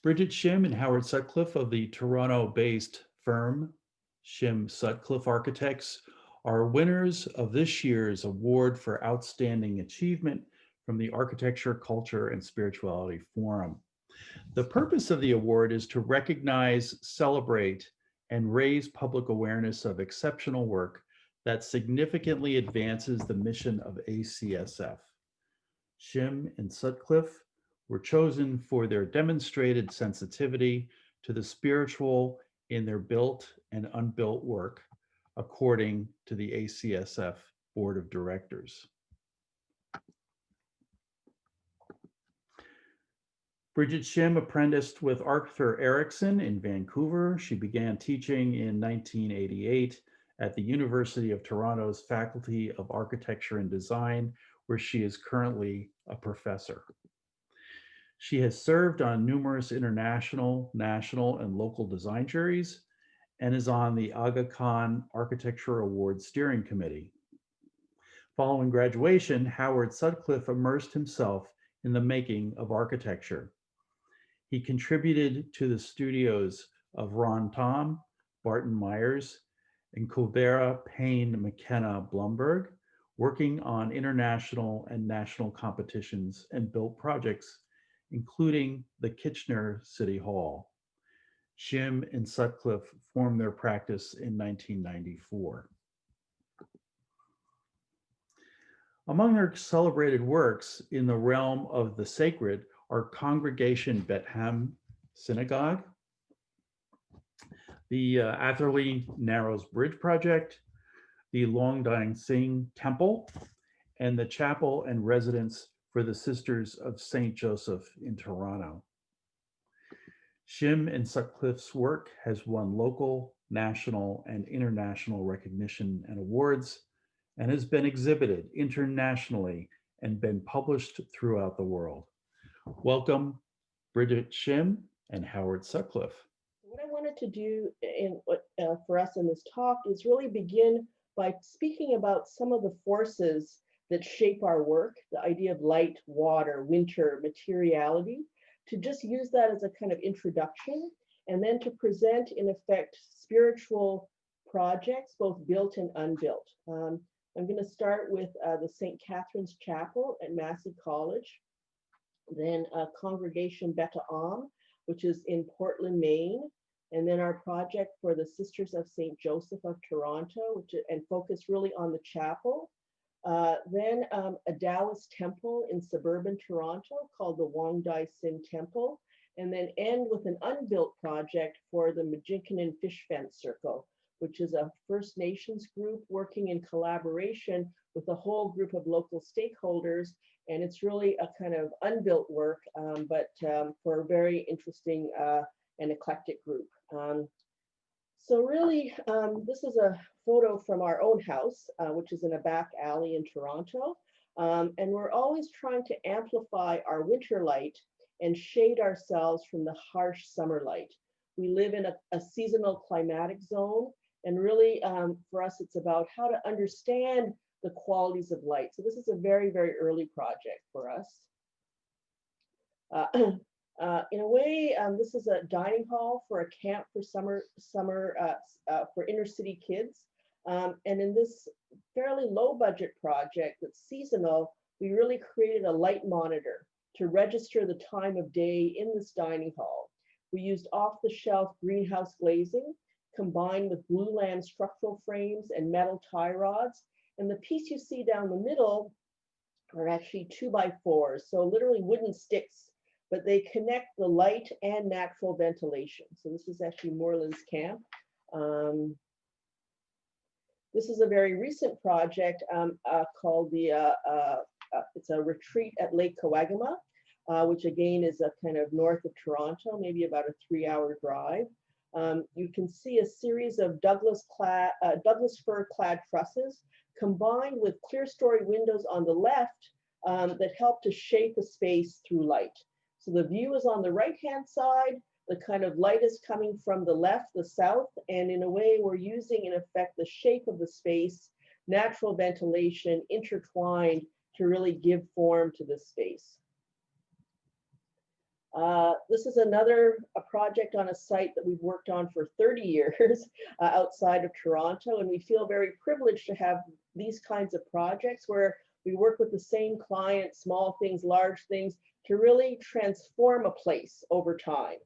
Bridget Shim and Howard Sutcliffe of the Toronto-based firm Shim-Sutcliffe Architects are winners of this year's award for outstanding achievement from the Architecture, Culture, and Spirituality Forum. The purpose of the award is to recognize, celebrate, and raise public awareness of exceptional work that significantly advances the mission of ACSF. Shim and Sutcliffe were chosen for their demonstrated sensitivity to the spiritual in their built and unbuilt work, according to the ACSF Board of Directors. Bridget Shim apprenticed with Arthur Erickson in Vancouver. She began teaching in 1988 at the University of Toronto's Faculty of Architecture and Design, where she is currently a professor. She has served on numerous international, national, and local design juries and is on the Aga Khan Architecture Awards Steering Committee. Following graduation, Howard Sutcliffe immersed himself in the making of architecture. He contributed to the studios of Ron Tom, Barton Myers, and Kovera Payne McKenna Blumberg, working on international and national competitions and built projects, including the Kitchener City Hall. Shim and Sutcliffe formed their practice in 1994. Among their celebrated works in the realm of the sacred are Congregation Bethlehem Synagogue, the Atherley Narrows Bridge Project, the Long Dang Sing Temple, and the chapel and residence for the Sisters of St. Joseph in Toronto. Shim and Sutcliffe's work has won local, national, and international recognition and awards, and has been exhibited internationally and been published throughout the world. Welcome, Bridget Shim and Howard Sutcliffe. What I wanted to do for us in this talk is really begin by speaking about some of the forces that shape our work, the idea of light, water, winter, materiality, to just use that as a kind of introduction, and then to present, in effect, spiritual projects, both built and unbuilt. I'm going to start with the St. Catherine's Chapel at Massey College, then Congregation Beta Am, which is in Portland, Maine, and then our project for the Sisters of St. Joseph of Toronto, and focus really on the chapel. Then a Taoist temple in suburban Toronto called the Wang Dai Sin Temple, and then end with an unbuilt project for the Majinkanan Fish Fence Circle, which is a First Nations group working in collaboration with a whole group of local stakeholders. And it's really a kind of unbuilt work, but for a very interesting and eclectic group. So really, this is a photo from our own house, which is in a back alley in Toronto. And we're always trying to amplify our winter light and shade ourselves from the harsh summer light. We live in a seasonal climatic zone. And really, for us, it's about how to understand the qualities of light. So this is a very, very early project for us. In a way, this is a dining hall for a camp for for inner city kids. And in this fairly low budget project that's seasonal, we really created a light monitor to register the time of day in this dining hall. We used off-the-shelf greenhouse glazing combined with glulam structural frames and metal tie rods. And the piece you see down the middle are actually 2x4s, so literally wooden sticks, but they connect the light and natural ventilation. So this is actually Moorlands Camp. This is a very recent project called it's a retreat at Lake Kawagama, which again is a kind of north of Toronto, maybe about a 3-hour drive. You can see a series of Douglas fir clad trusses combined with clear story windows on the left that help to shape a space through light. So the view is on the right-hand side, the kind of light is coming from the left, the south, and in a way we're using, in effect, the shape of the space, natural ventilation intertwined to really give form to the space. This is another a project on a site that we've worked on for 30 years outside of Toronto, and we feel very privileged to have these kinds of projects where we work with the same client, small things, large things, to really transform a place over time.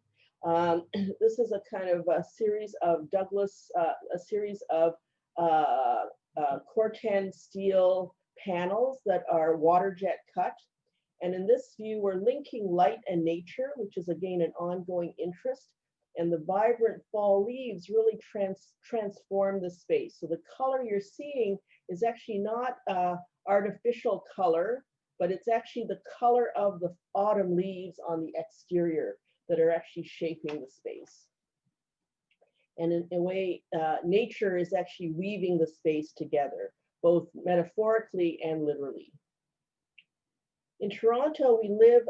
This is a kind of a series of a series of Corten steel panels that are water jet cut. And in this view, we're linking light and nature, which is again an ongoing interest. And the vibrant fall leaves really transform the space. So the color you're seeing is actually not artificial color, but it's actually the color of the autumn leaves on the exterior that are actually shaping the space. And in a way, nature is actually weaving the space together, both metaphorically and literally. In Toronto, we live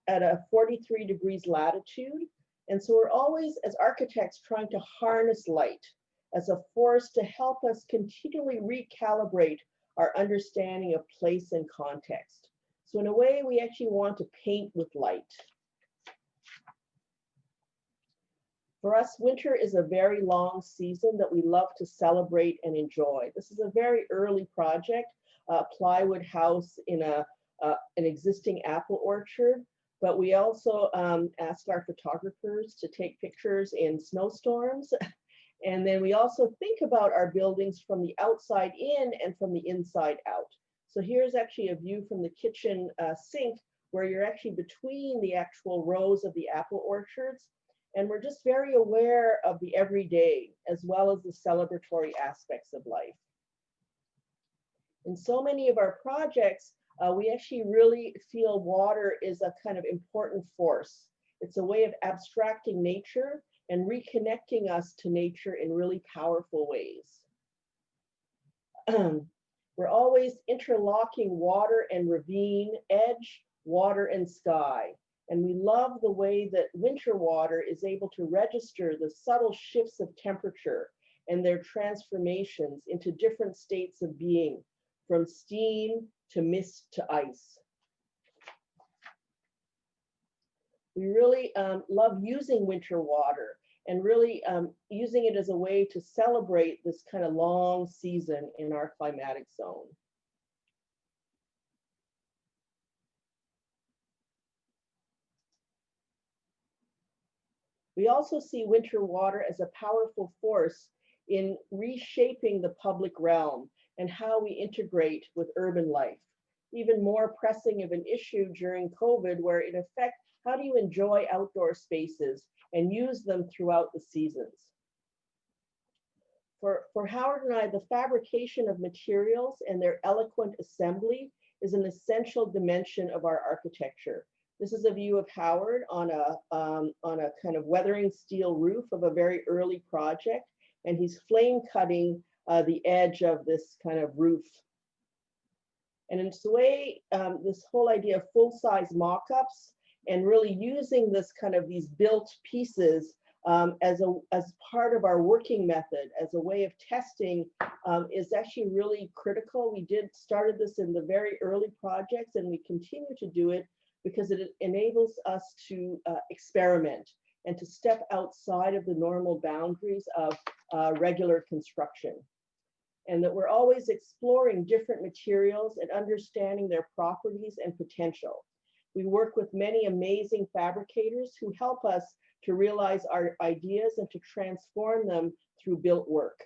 at a 43 degrees latitude. And so we're always, as architects, trying to harness light as a force to help us continually recalibrate our understanding of place and context. So in a way, we actually want to paint with light. For us, winter is a very long season that we love to celebrate and enjoy. This is a very early project, a plywood house in an existing apple orchard, but we also asked our photographers to take pictures in snowstorms. And then we also think about our buildings from the outside in and from the inside out. So here's actually a view from the kitchen sink where you're actually between the actual rows of the apple orchards. And we're just very aware of the everyday as well as the celebratory aspects of life. In so many of our projects, we actually really feel water is a kind of important force. It's a way of abstracting nature and reconnecting us to nature in really powerful ways. We're always interlocking water and ravine, edge, water and sky. And we love the way that winter water is able to register the subtle shifts of temperature and their transformations into different states of being, from steam to mist to ice. We really love using winter water and really using it as a way to celebrate this kind of long season in our climatic zone. We also see winter water as a powerful force in reshaping the public realm and how we integrate with urban life. Even more pressing of an issue during COVID, where in effect, how do you enjoy outdoor spaces and use them throughout the seasons? For Howard and I, the fabrication of materials and their eloquent assembly is an essential dimension of our architecture. This is a view of Howard on a kind of weathering steel roof of a very early project, and he's flame cutting the edge of this kind of roof. And it's the way this whole idea of full-size mock-ups and really using this kind of these built pieces as part of our working method, as a way of testing, is actually really critical. We started this in the very early projects, and we continue to do it because it enables us to experiment and to step outside of the normal boundaries of regular construction. And that we're always exploring different materials and understanding their properties and potential. We work with many amazing fabricators who help us to realize our ideas and to transform them through built work.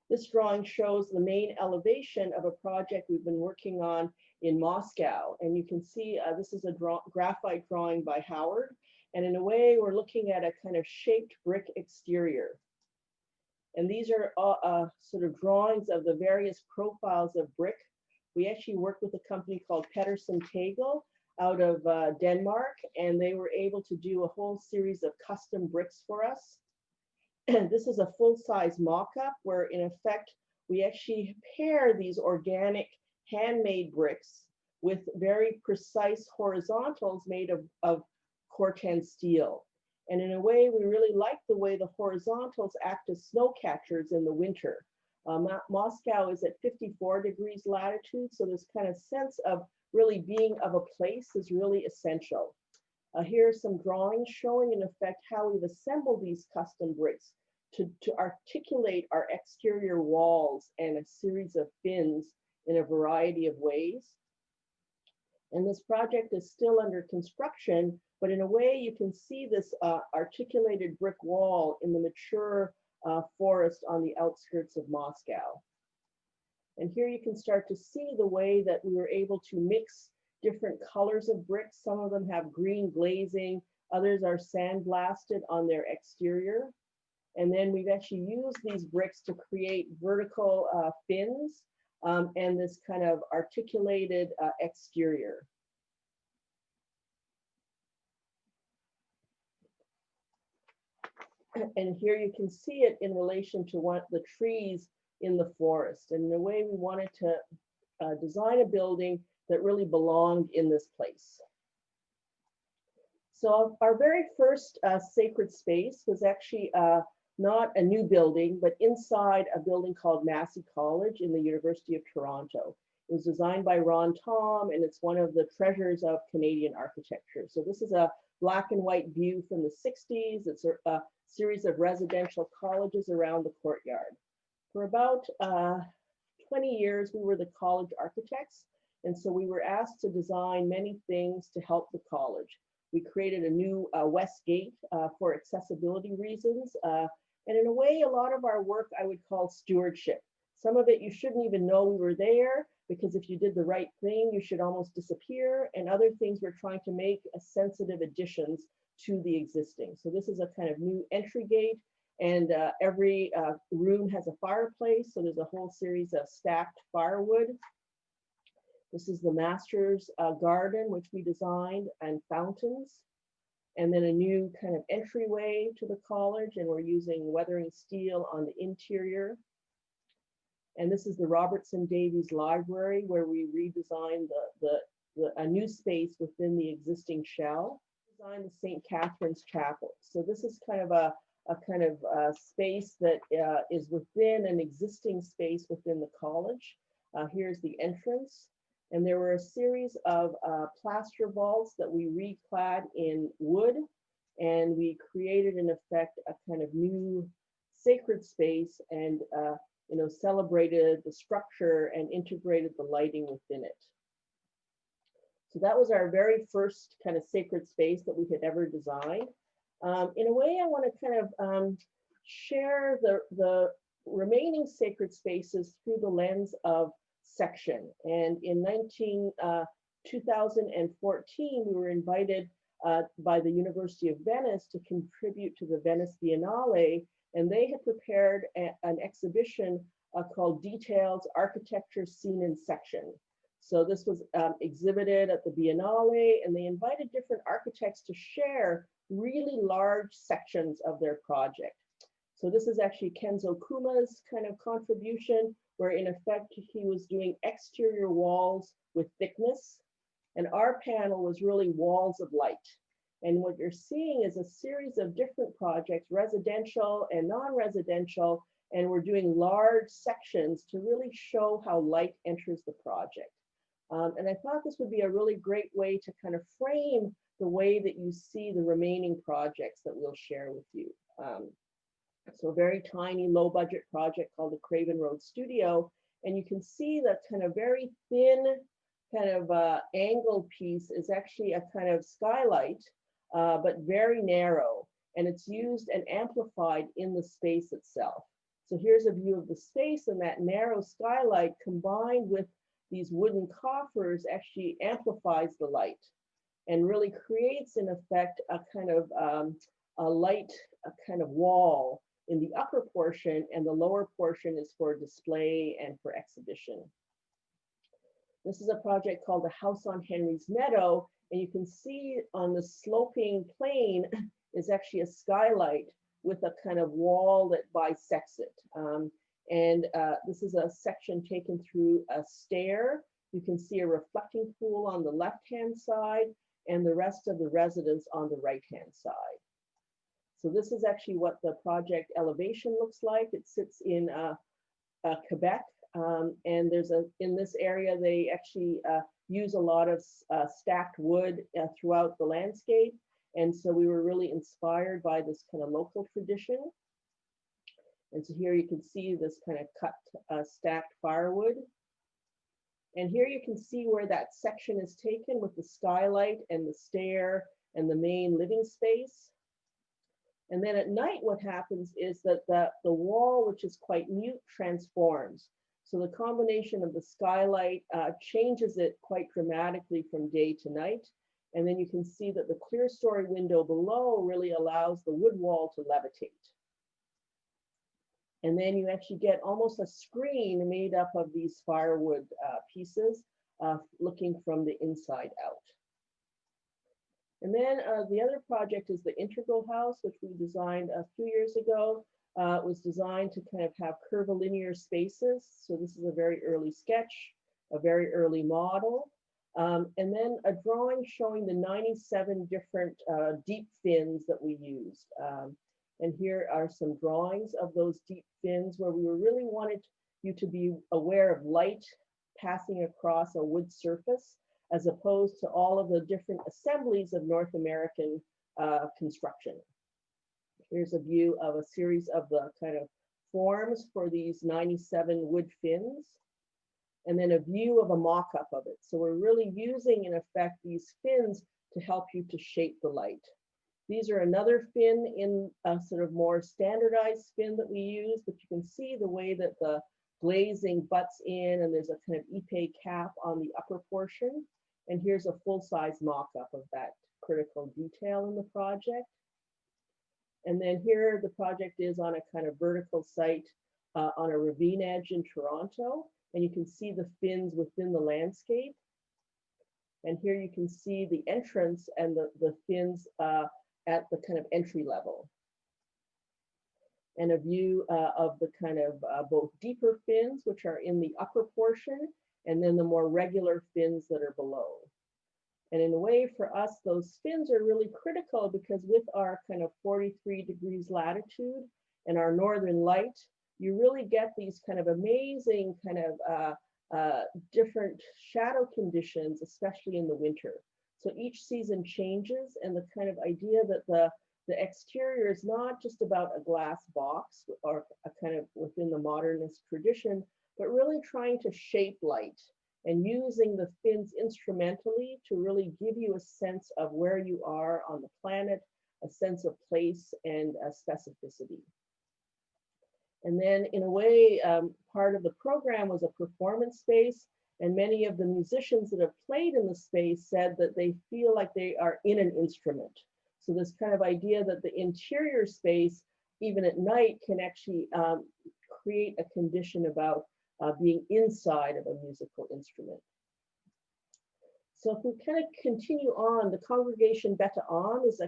This drawing shows the main elevation of a project we've been working on in Moscow. And you can see this is a graphite drawing by Howard. And in a way, we're looking at a kind of shaped brick exterior. And these are sort of drawings of the various profiles of brick. We actually worked with a company called Pedersen Tegel out of Denmark, and they were able to do a whole series of custom bricks for us. And this is a full-size mock-up where, in effect, we actually pair these organic handmade bricks with very precise horizontals made of Corten steel. And in a way, we really like the way the horizontals act as snow catchers in the winter. Moscow is at 54 degrees latitude, so this kind of sense of really being of a place is really essential. Here are some drawings showing in effect how we've assembled these custom bricks to articulate our exterior walls and a series of fins in a variety of ways. And this project is still under construction, but in a way you can see this articulated brick wall in the mature forest on the outskirts of Moscow. And here you can start to see the way that we were able to mix different colors of bricks. Some of them have green glazing, others are sandblasted on their exterior. And then we've actually used these bricks to create vertical fins and this kind of articulated exterior. And here you can see it in relation to the trees in the forest. And in a way, we wanted to design a building that really belonged in this place. So our very first sacred space was actually not a new building, but inside a building called Massey College in the University of Toronto. It was designed by Ron Thom, and it's one of the treasures of Canadian architecture. So this is a black and white view from the 60s. It's a series of residential colleges around the courtyard. For about 20 years, we were the college architects. And so we were asked to design many things to help the college. We created a new west gate for accessibility reasons. And in a way, a lot of our work I would call stewardship. Some of it you shouldn't even know we were there, because if you did the right thing, you should almost disappear. And other things we're trying to make sensitive additions to the existing. So this is a kind of new entry gate, and every room has a fireplace. So there's a whole series of stacked firewood. This is the master's garden, which we designed, and fountains. And then a new kind of entryway to the college, and we're using weathering steel on the interior. And this is the Robertson Davies Library, where we redesigned a new space within the existing shell. Designed the St. Catherine's Chapel. So this is kind of a space that is within an existing space within the college. Here's the entrance. And there were a series of plaster vaults that we reclad in wood, and we created, in effect, a kind of new sacred space, and celebrated the structure and integrated the lighting within it. So that was our very first kind of sacred space that we had ever designed. In a way, I want to kind of share the remaining sacred spaces through the lens of section. And in 2014, we were invited by the University of Venice to contribute to the Venice Biennale, and they had prepared an exhibition called Details: Architecture Seen in Section. So this was exhibited at the Biennale, and they invited different architects to share really large sections of their project. So this is actually Kenzo Kuma's kind of contribution, where in effect he was doing exterior walls with thickness, and our panel was really walls of light. And what you're seeing is a series of different projects, residential and non-residential, and we're doing large sections to really show how light enters the project. And I thought this would be a really great way to kind of frame the way that you see the remaining projects that we'll share with you. So a very tiny, low budget project called the Craven Road Studio. And you can see that kind of very thin kind of angled piece is actually a kind of skylight, but very narrow. And it's used and amplified in the space itself. So here's a view of the space, and that narrow skylight combined with these wooden coffers actually amplifies the light and really creates, in effect, a kind of a light, a kind of wall in the upper portion, and the lower portion is for display and for exhibition. This is a project called the House on Henry's Meadow, and you can see on the sloping plane is actually a skylight with a kind of wall that bisects it. This is a section taken through a stair. You can see a reflecting pool on the left-hand side and the rest of the residence on the right-hand side. So this is actually what the project elevation looks like. It sits in Quebec. And in this area, they actually use a lot of stacked wood throughout the landscape. And so we were really inspired by this kind of local tradition. And so here you can see this kind of cut stacked firewood. And here you can see where that section is taken with the skylight and the stair and the main living space. And then at night, what happens is that the wall, which is quite mute, transforms. So the combination of the skylight changes it quite dramatically from day to night. And then you can see that the clear story window below really allows the wood wall to levitate. And then you actually get almost a screen made up of these firewood pieces looking from the inside out. And then the other project is the Integral House, which we designed a few years ago. It was designed to kind of have curvilinear spaces. So this is a very early sketch, a very early model. And then a drawing showing the 97 different deep fins that we used. And here are some drawings of those deep fins where we really wanted you to be aware of light passing across a wood surface, as opposed to all of the different assemblies of North American construction. Here's a view of a series of the kind of forms for these 97 wood fins, and then a view of a mock-up of it. So we're really using, in effect, these fins to help you to shape the light. These are another fin in a sort of more standardized fin that we use, but you can see the way that the glazing butts in, and there's a kind of épée cap on the upper portion. And here's a full-size mock-up of that critical detail in the project. And then here the project is on a kind of vertical site on a ravine edge in Toronto. And you can see the fins within the landscape. And here you can see the entrance and the fins at the kind of entry level. And a view of the kind of both deeper fins, which are in the upper portion, and then the more regular fins that are below. And in a way, for us, those fins are really critical because with our kind of 43 degrees latitude and our northern light, you really get these kind of amazing kind of different shadow conditions, especially in the winter. So each season changes, and the kind of idea that the exterior is not just about a glass box or a kind of within the modernist tradition, but really trying to shape light and using the fins instrumentally to really give you a sense of where you are on the planet, a sense of place and specificity. And then in a way, part of the program was a performance space, and many of the musicians that have played in the space said that they feel like they are in an instrument. So this kind of idea that the interior space, even at night, can actually create a condition about being inside of a musical instrument. So if we kind of continue on, the congregation Beta Am is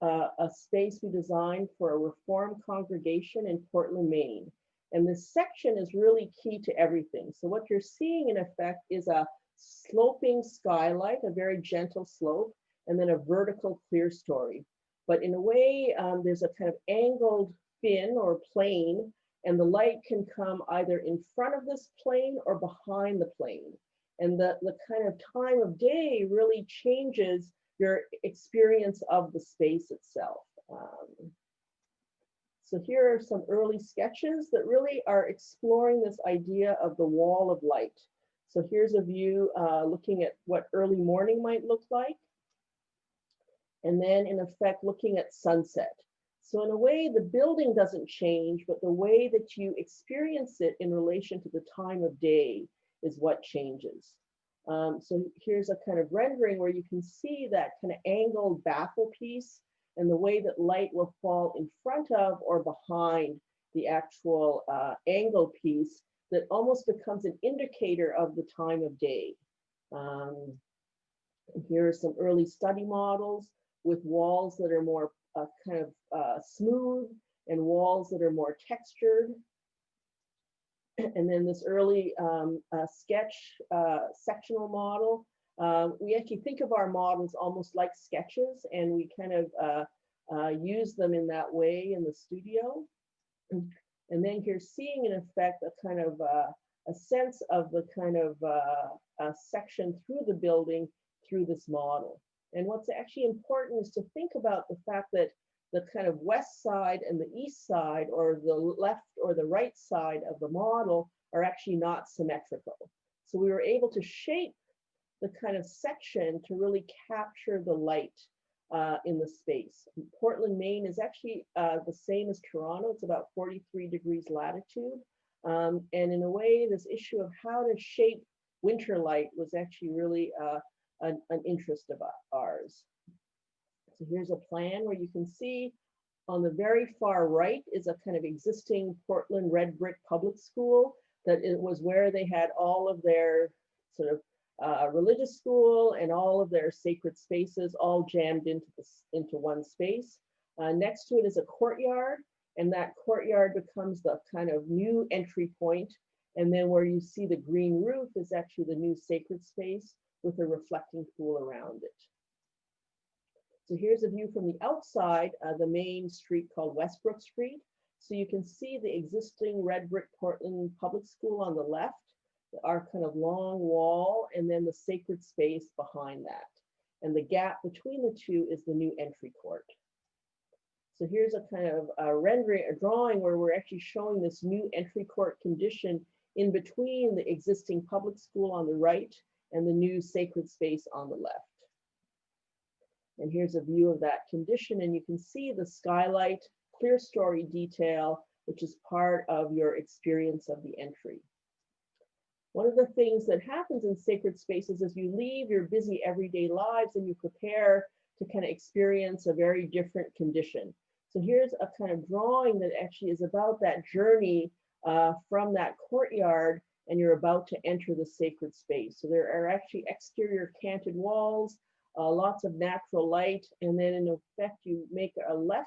a space we designed for a Reformed congregation in Portland, Maine. And this section is really key to everything. So what you're seeing in effect is a sloping skylight, a very gentle slope, and then a vertical clear story. But in a way, there's a kind of angled fin or plane, and the light can come either in front of this plane or behind the plane. And the kind of time of day really changes your experience of the space itself. So here are some early sketches that really are exploring this idea of the wall of light. So here's a view looking at what early morning might look like. And then in effect, looking at sunset. So in a way, the building doesn't change, but the way that you experience it in relation to the time of day is what changes. So here's a kind of rendering where you can see that kind of angled baffle piece and the way that light will fall in front of or behind the actual angle piece that almost becomes an indicator of the time of day. Here are some early study models with walls that are more kind of smooth and walls that are more textured. And then this early sketch sectional model. We actually think of our models almost like sketches, and we kind of use them in that way in the studio. And then you're seeing in effect a kind of a sense of the kind of a section through the building through this model. And what's actually important is to think about the fact that the kind of west side and the east side, or the left or the right side of the model, are actually not symmetrical. So we were able to shape the kind of section to really capture the light in the space. Portland, Maine is actually the same as Toronto. It's about 43 degrees latitude. And in a way, this issue of how to shape winter light was actually really an interest of ours. So here's a plan where you can see on the very far right is a kind of existing Portland red brick public school that it was where they had all of their sort of religious school and all of their sacred spaces all jammed into one space. Next to it is a courtyard, and that courtyard becomes the kind of new entry point. And then where you see the green roof is actually the new sacred space with a reflecting pool around it. So here's a view from the outside, the main street called Westbrook Street. So you can see the existing red brick Portland public school on the left, our kind of long wall, and then the sacred space behind that. And the gap between the two is the new entry court. So here's a kind of a rendering, a drawing where we're actually showing this new entry court condition in between the existing public school on the right and the new sacred space on the left. And here's a view of that condition, and you can see the skylight, clear story detail, which is part of your experience of the entry. One of the things that happens in sacred spaces is you leave your busy everyday lives and you prepare to kind of experience a very different condition. So here's a kind of drawing that actually is about that journey from that courtyard, and you're about to enter the sacred space. So there are actually exterior canted walls, lots of natural light, and then in effect you make a left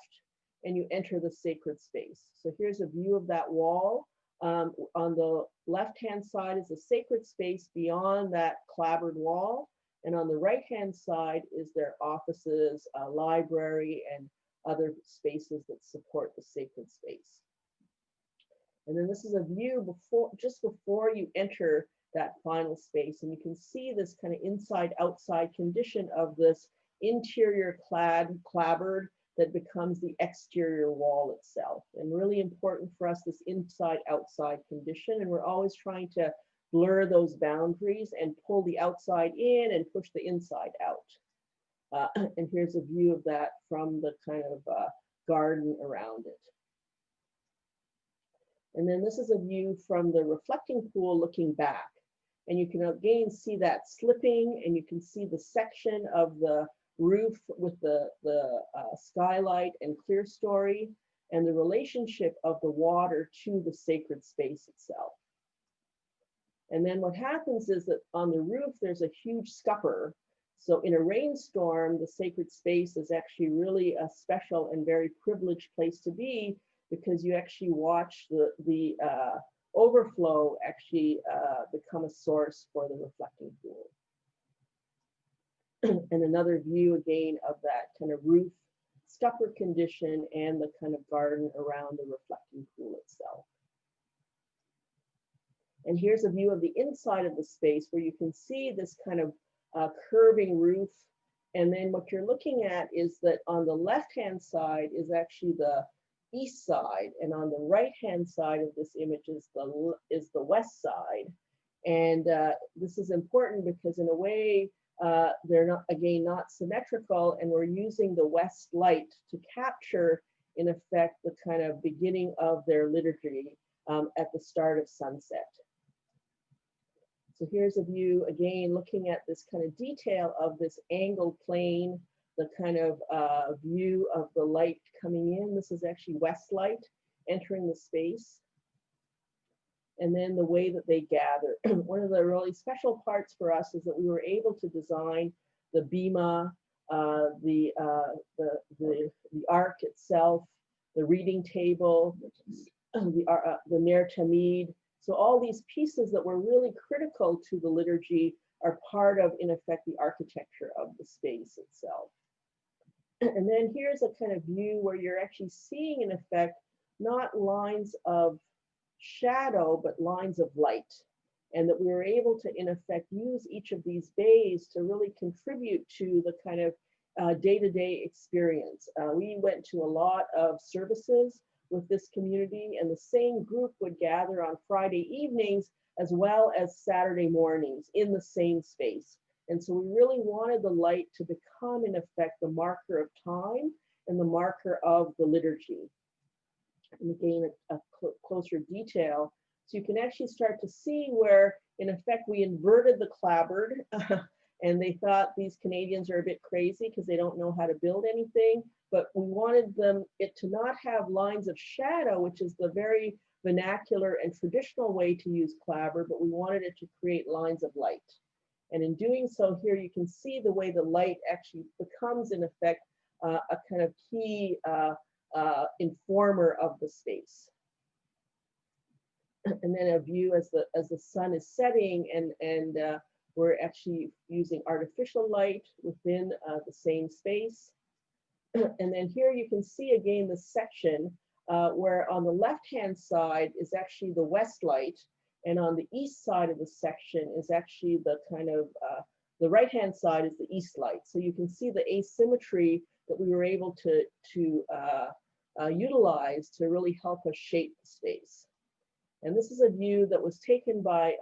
and you enter the sacred space. So here's a view of that wall. On the left-hand side is a sacred space beyond that clapboard wall. And on the right-hand side is their offices, a library, and other spaces that support the sacred space. And then this is a view just before you enter that final space. And you can see this kind of inside-outside condition of this interior clapboard that becomes the exterior wall itself. And really important for us, this inside-outside condition. And we're always trying to blur those boundaries and pull the outside in and push the inside out. And here's a view of that from the kind of garden around it. And then this is a view from the reflecting pool looking back. And you can again see that slipping, and you can see the section of the roof with the skylight and clear story, and the relationship of the water to the sacred space itself. And then what happens is that on the roof, there's a huge scupper. So in a rainstorm, the sacred space is actually really a special and very privileged place to be, because you actually watch the overflow actually become a source for the reflecting pool. And another view again of that kind of roof scupper condition and the kind of garden around the reflecting pool itself. And here's a view of the inside of the space where you can see this kind of curving roof. And then what you're looking at is that on the left-hand side is actually the east side, and on the right-hand side of this image is the west side. And this is important because in a way, they're not symmetrical, and we're using the west light to capture, in effect, the kind of beginning of their liturgy at the start of sunset. So here's a view, again, looking at this kind of detail of this angled plane, the kind of view of the light coming in. This is actually west light entering the space. And then the way that they gather. One of the really special parts for us is that we were able to design the bema, the ark itself, the reading table, the Ner Tamid. So all these pieces that were really critical to the liturgy are part of, in effect, the architecture of the space itself. And then here's a kind of view where you're actually seeing, in effect, not lines of shadow, but lines of light. And that we were able to, in effect, use each of these bays to really contribute to the kind of day-to-day experience. We went to a lot of services with this community, and the same group would gather on Friday evenings as well as Saturday mornings in the same space. And so we really wanted the light to become, in effect, the marker of time and the marker of the liturgy. And again, a closer detail. So you can actually start to see where, in effect, we inverted the clapboard and they thought these Canadians are a bit crazy because they don't know how to build anything. But we wanted it to not have lines of shadow, which is the very vernacular and traditional way to use clapboard, but we wanted it to create lines of light. And in doing so, here you can see the way the light actually becomes, in effect, a kind of key informer of the space. And then a view as the sun is setting, and we're actually using artificial light within the same space. And then here you can see again the section where on the left-hand side is actually the west light, and on the east side of the section is actually the kind of, the right-hand side is the east light. So you can see the asymmetry that we were able to utilize to really help us shape the space. And this is a view that was taken by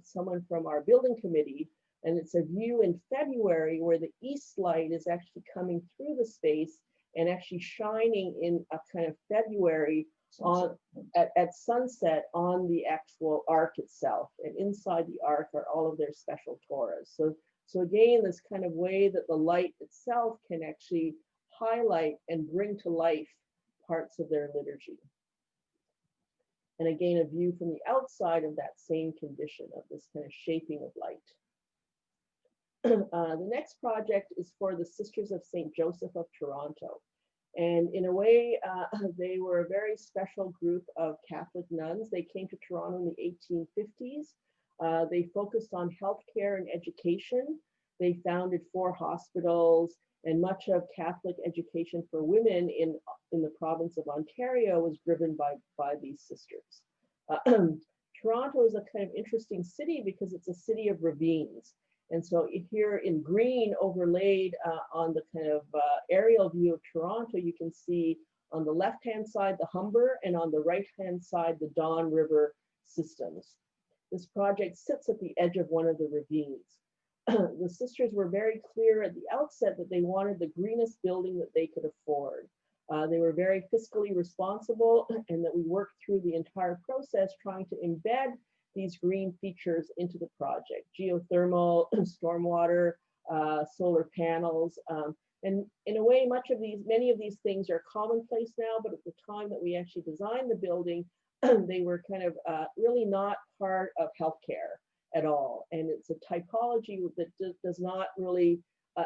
someone from our building committee. And it's a view in February where the east light is actually coming through the space and actually shining in a kind of February on at sunset on the actual ark itself. And inside the ark are all of their special Torahs. So again, this kind of way that the light itself can actually highlight and bring to life parts of their liturgy. And again, a view from the outside of that same condition of this kind of shaping of light. The next project is for the Sisters of St. Joseph of Toronto. And in a way, they were a very special group of Catholic nuns. They came to Toronto in the 1850s. They focused on healthcare and education. They founded 4 hospitals, and much of Catholic education for women in the province of Ontario was driven by these sisters. Toronto is a kind of interesting city because it's a city of ravines. And so here in green overlaid on the kind of aerial view of Toronto, you can see on the left-hand side, the Humber, and on the right-hand side, the Don River systems. This project sits at the edge of one of the ravines. The sisters were very clear at the outset that they wanted the greenest building that they could afford. They were very fiscally responsible, and that we worked through the entire process trying to embed these green features into the project: geothermal, stormwater, solar panels. And in a way, many of these things are commonplace now, but at the time that we actually designed the building, they were kind of really not part of healthcare at all. And it's a typology that does not really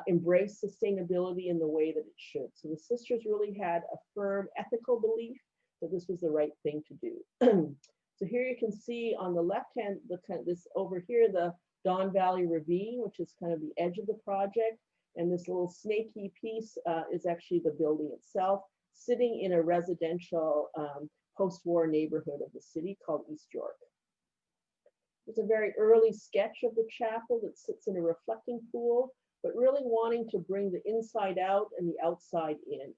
embrace sustainability in the way that it should. So the sisters really had a firm ethical belief that this was the right thing to do. So here you can see on the left hand, this over here, the Don Valley Ravine, which is kind of the edge of the project. And this little snaky piece is actually the building itself, sitting in a residential post-war neighborhood of the city called East York. It's a very early sketch of the chapel that sits in a reflecting pool, but really wanting to bring the inside out and the outside in.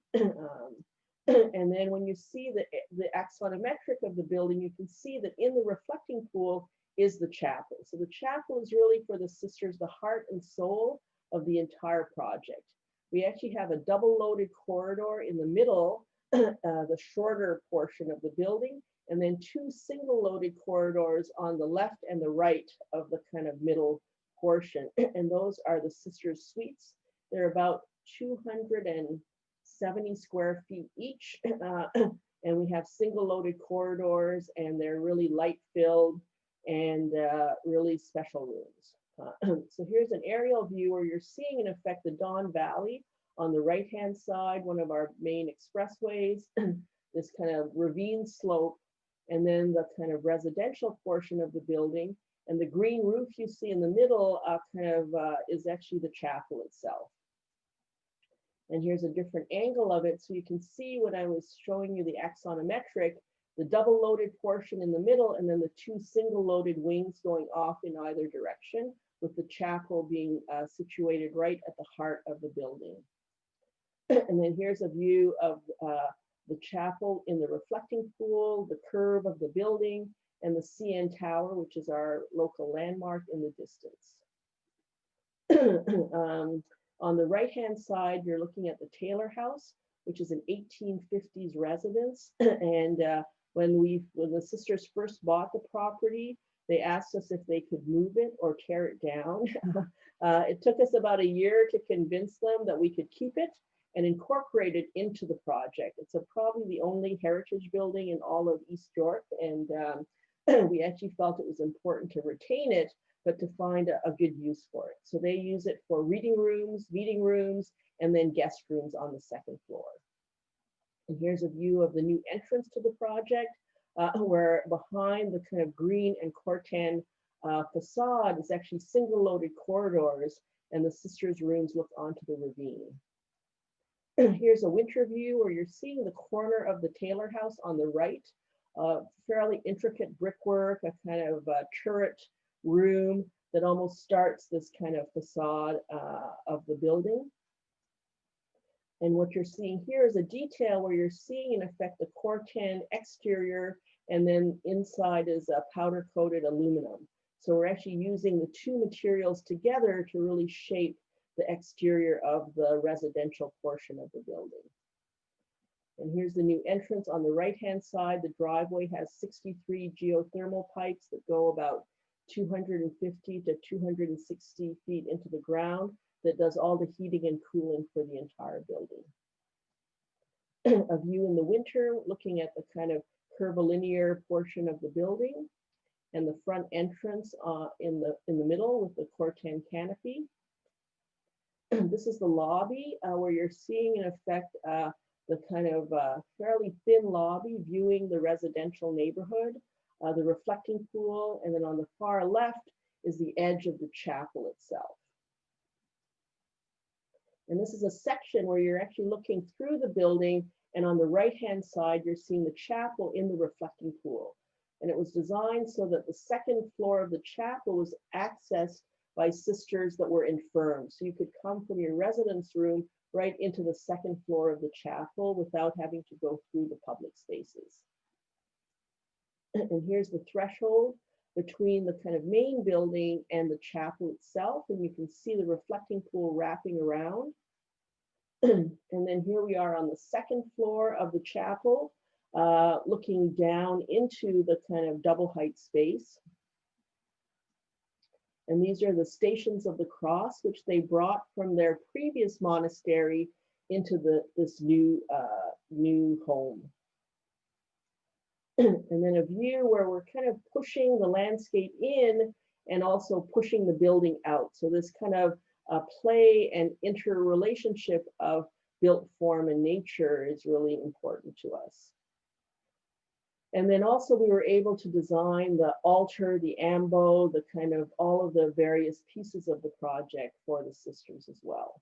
And then when you see the axonometric of the building, you can see that in the reflecting pool is the chapel. So the chapel is really for the sisters, the heart and soul of the entire project. We actually have a double loaded corridor in the middle, the shorter portion of the building, and then 2 single loaded corridors on the left and the right of the kind of middle portion. And those are the sisters' suites. They're about 270 square feet each. And we have single loaded corridors, and they're really light filled and really special rooms. So here's an aerial view where you're seeing, in effect, the Don Valley on the right-hand side, one of our main expressways, this kind of ravine slope, and then the kind of residential portion of the building. And the green roof you see in the middle is actually the chapel itself. And here's a different angle of it. So you can see when I was showing you the axonometric, the double loaded portion in the middle, and then the two single loaded wings going off in either direction, with the chapel being situated right at the heart of the building. And then here's a view of the chapel in the reflecting pool, the curve of the building, and the CN Tower, which is our local landmark in the distance. On the right-hand side, you're looking at the Taylor House, which is an 1850s residence. And when the sisters first bought the property, they asked us if they could move it or tear it down. It took us about a year to convince them that we could keep it and incorporate it into the project. It's probably the only heritage building in all of East York, and we actually felt it was important to retain it, but to find a good use for it. So they use it for reading rooms, meeting rooms, and then guest rooms on the second floor. And here's a view of the new entrance to the project, where behind the kind of green and corten facade is actually single loaded corridors, and the sisters' rooms look onto the ravine. Here's a winter view where you're seeing the corner of the Taylor House on the right, fairly intricate brickwork, a kind of turret room that almost starts this kind of facade of the building. And what you're seeing here is a detail where you're seeing in effect the corten exterior, and then inside is a powder coated aluminum. So we're actually using the two materials together to really shape the exterior of the residential portion of the building. And here's the new entrance on the right-hand side. The driveway has 63 geothermal pipes that go about 250 to 260 feet into the ground, that does all the heating and cooling for the entire building. A view in the winter, looking at the kind of curvilinear portion of the building, and the front entrance in the middle with the corten canopy. This is the lobby where you're seeing in effect the kind of fairly thin lobby viewing the residential neighborhood, the reflecting pool, and then on the far left is the edge of the chapel itself. And this is a section where you're actually looking through the building, and on the right-hand side, you're seeing the chapel in the reflecting pool. And it was designed so that the second floor of the chapel was accessed by sisters that were infirm. So you could come from your residence room right into the second floor of the chapel without having to go through the public spaces. And here's the threshold between the kind of main building and the chapel itself. And you can see the reflecting pool wrapping around. And then here we are on the second floor of the chapel, looking down into the kind of double height space. And these are the Stations of the Cross, which they brought from their previous monastery into this new home. And then a view where we're kind of pushing the landscape in and also pushing the building out. So this kind of play and interrelationship of built form and nature is really important to us. And then also we were able to design the altar, the ambo, the kind of all of the various pieces of the project for the sisters as well.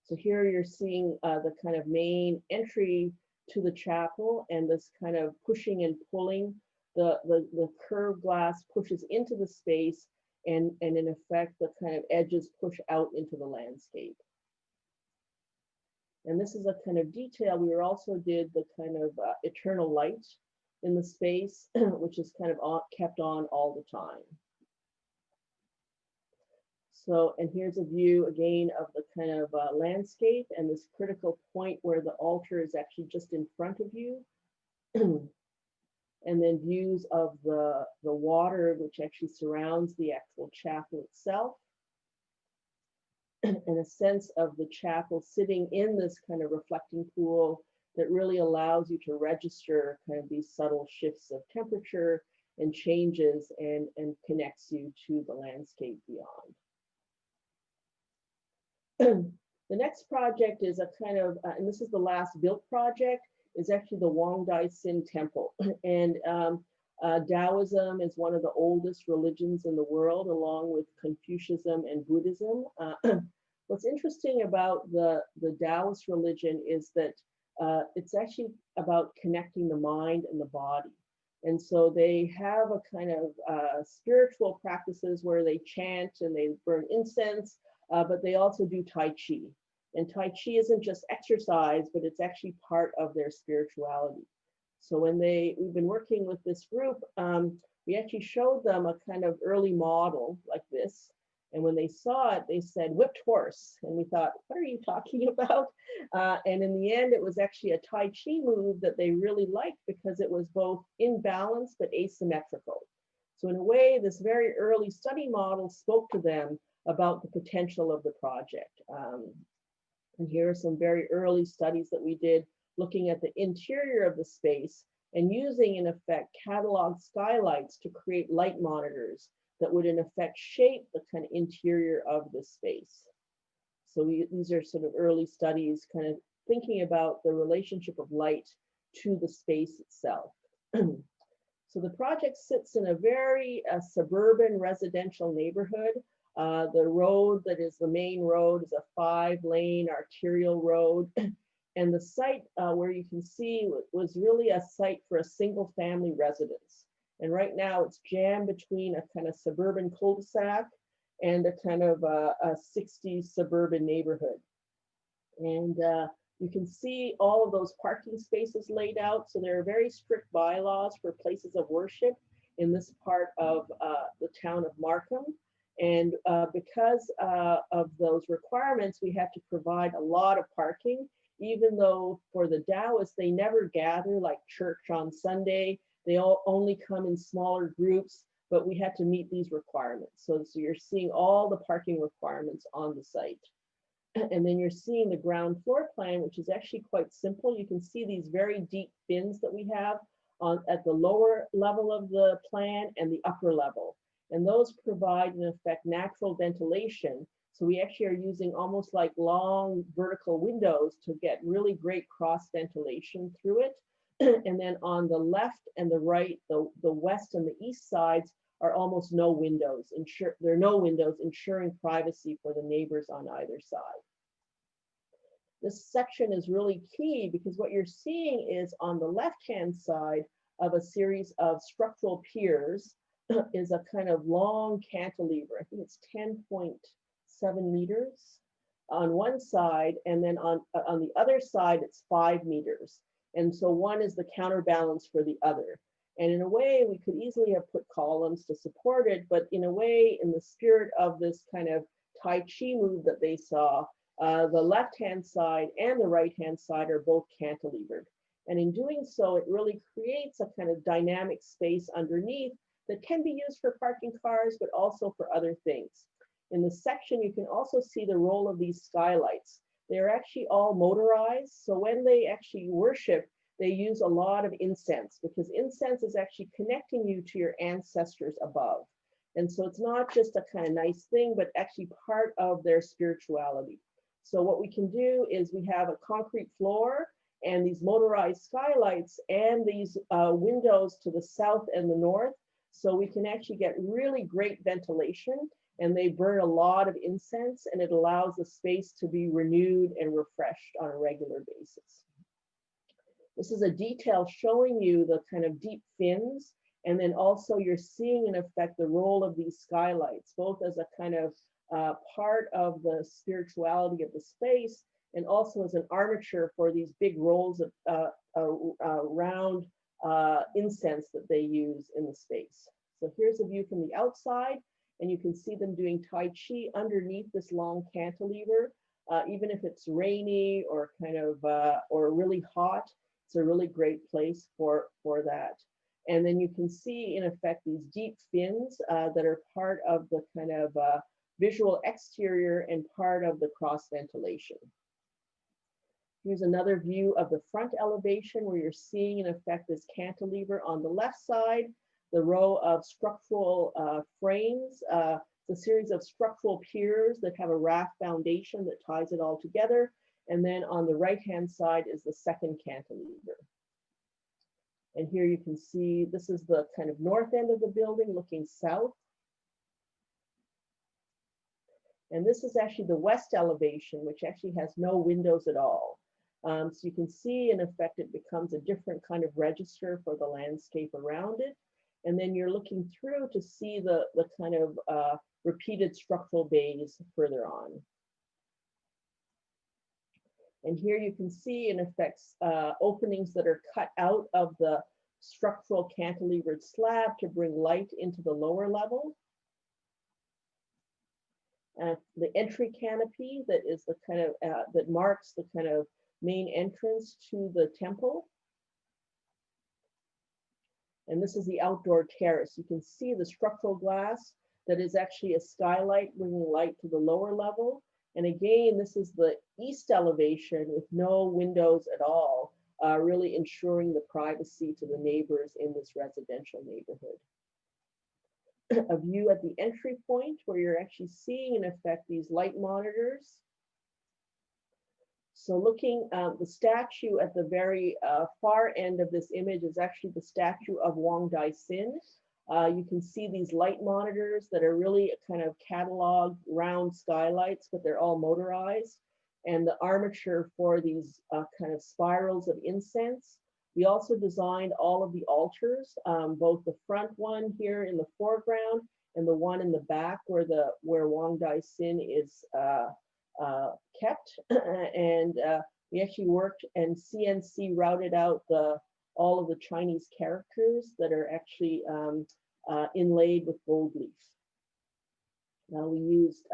So here you're seeing the kind of main entry to the chapel, and this kind of pushing and pulling. The curved glass pushes into the space, and in effect, the kind of edges push out into the landscape. And this is a kind of detail. We also did the kind of eternal light in the space, which is kind of kept on all the time. So, and here's a view again of the kind of landscape and this critical point where the altar is actually just in front of you. And then views of the water, which actually surrounds the actual chapel itself. And a sense of the chapel sitting in this kind of reflecting pool that really allows you to register kind of these subtle shifts of temperature and changes, and connects you to the landscape beyond. The next project is a kind of, and this is the last built project, is actually the Wang Dai Sin Temple. And Taoism is one of the oldest religions in the world, along with Confucianism and Buddhism. What's interesting about the Taoist religion is that it's actually about connecting the mind and the body. And so they have a kind of spiritual practices where they chant and they burn incense, but they also do Tai Chi. And Tai Chi isn't just exercise, but it's actually part of their spirituality. So we've been working with this group, we actually showed them a kind of early model like this. And when they saw it, they said, whipped horse. And we thought, what are you talking about? And in the end, it was actually a Tai Chi move that they really liked because it was both in balance but asymmetrical. So in a way, this very early study model spoke to them about the potential of the project. And here are some very early studies that we did looking at the interior of the space and using, in effect, catalog skylights to create light monitors that would, in effect, shape the kind of interior of the space. So these are sort of early studies kind of thinking about the relationship of light to the space itself. So the project sits in a very suburban residential neighborhood. The road that is the main road is a 5-lane arterial road. And the site where you can see was really a site for a single family residence. And right now it's jammed between a kind of suburban cul-de-sac and a kind of a 60s suburban neighborhood. And you can see all of those parking spaces laid out. So there are very strict bylaws for places of worship in this part of the town of Markham. And because of those requirements, we have to provide a lot of parking, even though for the Taoists, they never gather like church on Sunday. They all only come in smaller groups, but we had to meet these requirements. So you're seeing all the parking requirements on the site. And then you're seeing the ground floor plan, which is actually quite simple. You can see these very deep bins that we have at the lower level of the plan and the upper level. And those provide, in effect, natural ventilation. So we actually are using almost like long vertical windows to get really great cross ventilation through it. And then on the left and the right, the west and the east sides are almost no windows. There are no windows, ensuring privacy for the neighbors on either side. This section is really key because what you're seeing is on the left-hand side of a series of structural piers is a kind of long cantilever. I think it's 10.7 meters on one side, and then on the other side, it's 5 meters. And so one is the counterbalance for the other. And in a way, we could easily have put columns to support it, but in a way, in the spirit of this kind of Tai Chi move that they saw, the left-hand side and the right-hand side are both cantilevered. And in doing so, it really creates a kind of dynamic space underneath that can be used for parking cars, but also for other things. In the section, you can also see the role of these skylights. They're actually all motorized. So when they actually worship, they use a lot of incense because incense is actually connecting you to your ancestors above. And so it's not just a kind of nice thing, but actually part of their spirituality. So what we can do is we have a concrete floor and these motorized skylights and these windows to the south and the north. So we can actually get really great ventilation, and they burn a lot of incense, and it allows the space to be renewed and refreshed on a regular basis. This is a detail showing you the kind of deep fins, and then also you're seeing in effect the role of these skylights, both as a kind of part of the spirituality of the space, and also as an armature for these big rolls of round incense that they use in the space. So here's a view from the outside, and you can see them doing Tai Chi underneath this long cantilever. Even if it's rainy or kind of or really hot, it's a really great place for that. And then you can see in effect these deep fins that are part of the kind of visual exterior and part of the cross ventilation. Here's another view of the front elevation where you're seeing in effect this cantilever on the left side, the row of structural frames. It's a series of structural piers that have a raft foundation that ties it all together. And then on the right-hand side is the second cantilever. And here you can see, this is the kind of north end of the building looking south. And this is actually the west elevation, which actually has no windows at all. So you can see, in effect, it becomes a different kind of register for the landscape around it. And then you're looking through to see the kind of repeated structural bays further on. And here you can see, in effect, openings that are cut out of the structural cantilevered slab to bring light into the lower level. The entry canopy that is the kind of, that marks the kind of main entrance to the temple. And this is the outdoor terrace. You can see the structural glass that is actually a skylight bringing light to the lower level. And again, this is the east elevation with no windows at all, really ensuring the privacy to the neighbors in this residential neighborhood. A view at the entry point where you're actually seeing, in effect, these light monitors. So looking, the statue at the very far end of this image is actually the statue of Wang Daixin. You can see these light monitors that are really a kind of catalog round skylights, but they're all motorized. And the armature for these kind of spirals of incense. We also designed all of the altars, both the front one here in the foreground and the one in the back where Wang Daixin is kept. And we actually worked and CNC routed out all of the Chinese characters that are actually inlaid with gold leaf. Now we used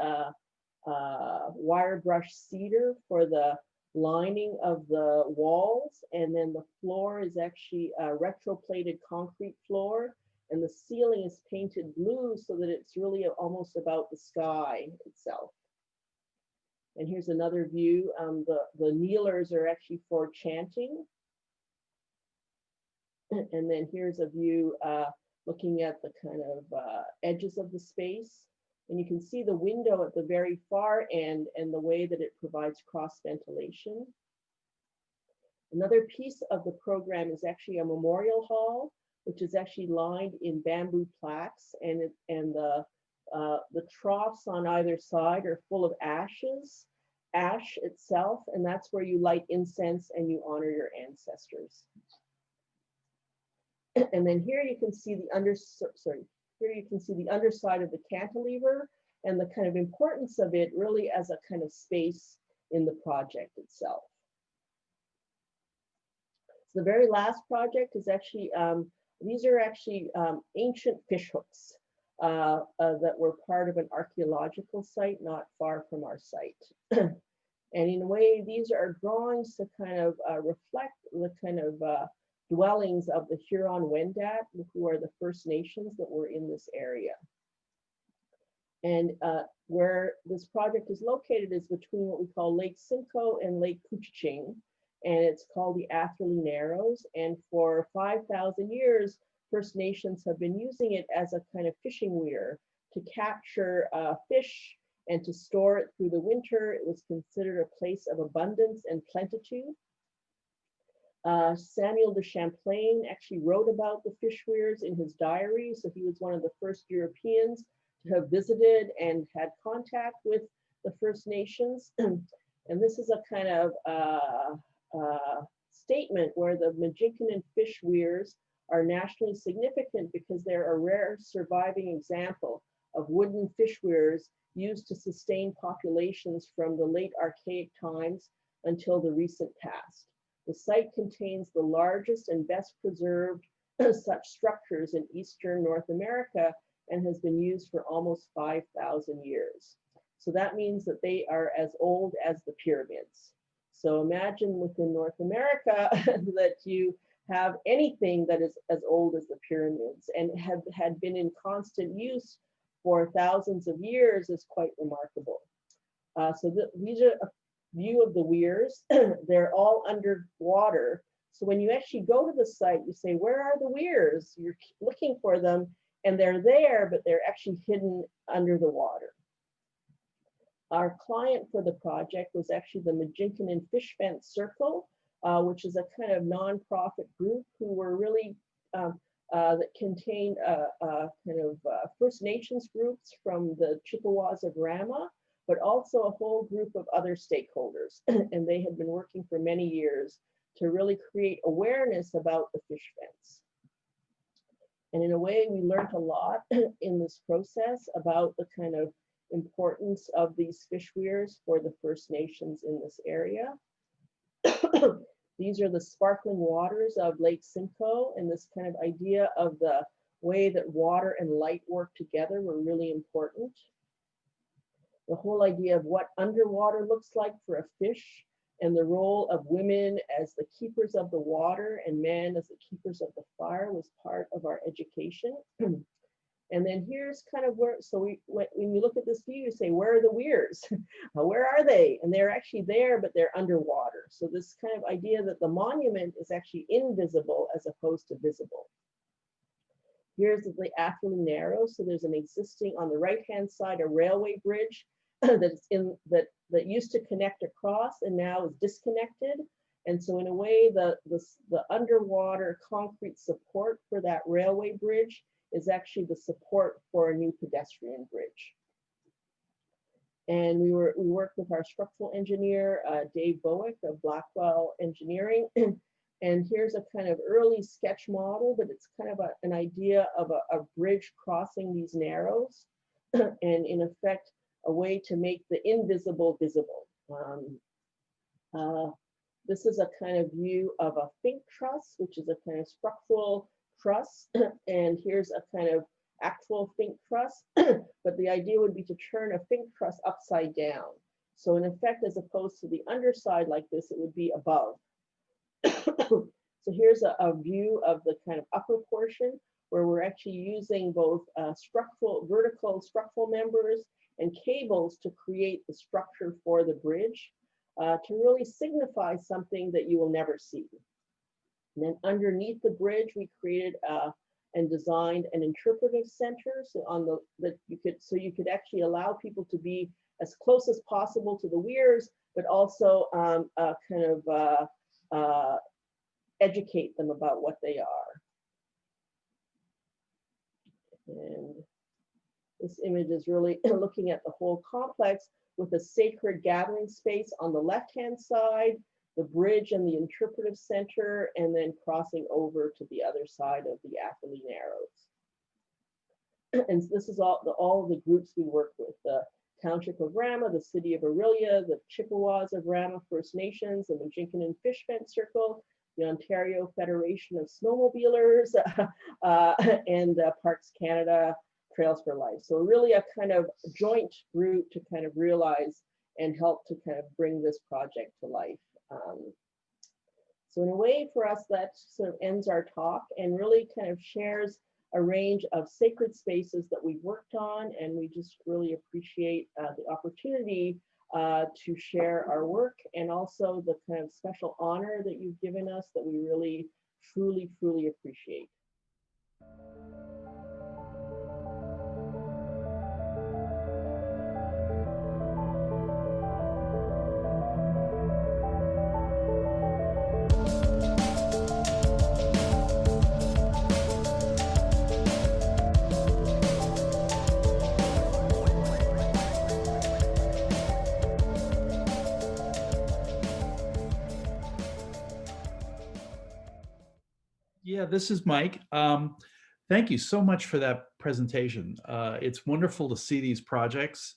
wire brush cedar for the lining of the walls, and then the floor is actually a retroplated concrete floor, and the ceiling is painted blue so that it's really almost about the sky itself. And here's another view. The kneelers are actually for chanting. And then here's a view looking at the kind of edges of the space. And you can see the window at the very far end and the way that it provides cross ventilation. Another piece of the program is actually a memorial hall, which is actually lined in bamboo plaques, and the troughs on either side are full of ash itself, and that's where you light incense and you honor your ancestors. And then here you can see the underside of the cantilever and the kind of importance of it really as a kind of space in the project itself. So the very last project is actually, these are actually ancient fish hooks that were part of an archaeological site not far from our site. And in a way, these are drawings to kind of reflect the kind of dwellings of the Huron-Wendat, who are the First Nations that were in this area. And where this project is located is between what we call Lake Simcoe and Lake Couchiching, and it's called the Atherley Narrows. And for 5,000 years, First Nations have been using it as a kind of fishing weir to capture fish and to store it through the winter. It was considered a place of abundance and plenitude. Samuel de Champlain actually wrote about the fish weirs in his diary. So he was one of the first Europeans to have visited and had contact with the First Nations. And this is a kind of statement where the Majinkanan fish weirs are nationally significant because they're a rare surviving example of wooden fish weirs used to sustain populations from the late archaic times until the recent past. The site contains the largest and best preserved such structures in Eastern North America and has been used for almost 5,000 years. So that means that they are as old as the pyramids. So imagine within North America that you have anything that is as old as the pyramids and had been in constant use for thousands of years is quite remarkable. These are a view of the weirs. They're all underwater. So when you actually go to the site, you say, where are the weirs? You're looking for them and they're there, but they're actually hidden under the water. Our client for the project was actually the Majinkanan Fish Fence Circle, which is a kind of nonprofit group who were really, that contained kind of First Nations groups from the Chippewas of Rama, but also a whole group of other stakeholders. And they had been working for many years to really create awareness about the fish fence. And in a way, we learned a lot in this process about the kind of importance of these fish weirs for the First Nations in this area. These are the sparkling waters of Lake Simcoe, and this kind of idea of the way that water and light work together were really important. The whole idea of what underwater looks like for a fish, and the role of women as the keepers of the water and men as the keepers of the fire was part of our education. And then here's kind of where, so when you look at this view, you say, where are the weirs? Where are they? And they're actually there, but they're underwater. So this kind of idea that the monument is actually invisible as opposed to visible. Here's the Atherley Narrow. So there's an existing, on the right-hand side, a railway bridge that's that used to connect across and now is disconnected. And so in a way, the underwater concrete support for that railway bridge is actually the support for a new pedestrian bridge. And we worked with our structural engineer, Dave Bowick of Blackwell Engineering. And here's a kind of early sketch model, but it's kind of an idea of a bridge crossing these narrows. And in effect, a way to make the invisible visible. This is a kind of view of a fink truss, which is a kind of structural truss. And here's a kind of actual fink truss. But the idea would be to turn a fink truss upside down. So in effect, as opposed to the underside like this, it would be above. So here's a view of the kind of upper portion where we're actually using both vertical structural members and cables to create the structure for the bridge to really signify something that you will never see. And then underneath the bridge, we created and designed an interpretive center so you could actually allow people to be as close as possible to the weirs, but also educate them about what they are. And this image is really looking at the whole complex with a sacred gathering space on the left-hand side, the bridge and the interpretive center, and then crossing over to the other side of the Atherley Narrows. And this is all the groups we work with, the Township of Rama, the City of Aurelia, the Chippewas of Rama First Nations, the Majinkanan Fish Fence Circle, the Ontario Federation of Snowmobilers, and Parks Canada, Trails for Life. So really a kind of joint group to kind of realize and help to kind of bring this project to life. So in a way for us, that sort of ends our talk and really kind of shares a range of sacred spaces that we've worked on. And we just really appreciate the opportunity to share our work and also the kind of special honor that you've given us that we really, truly, truly appreciate. Yeah, this is Mike. Thank you so much for that presentation. It's wonderful to see these projects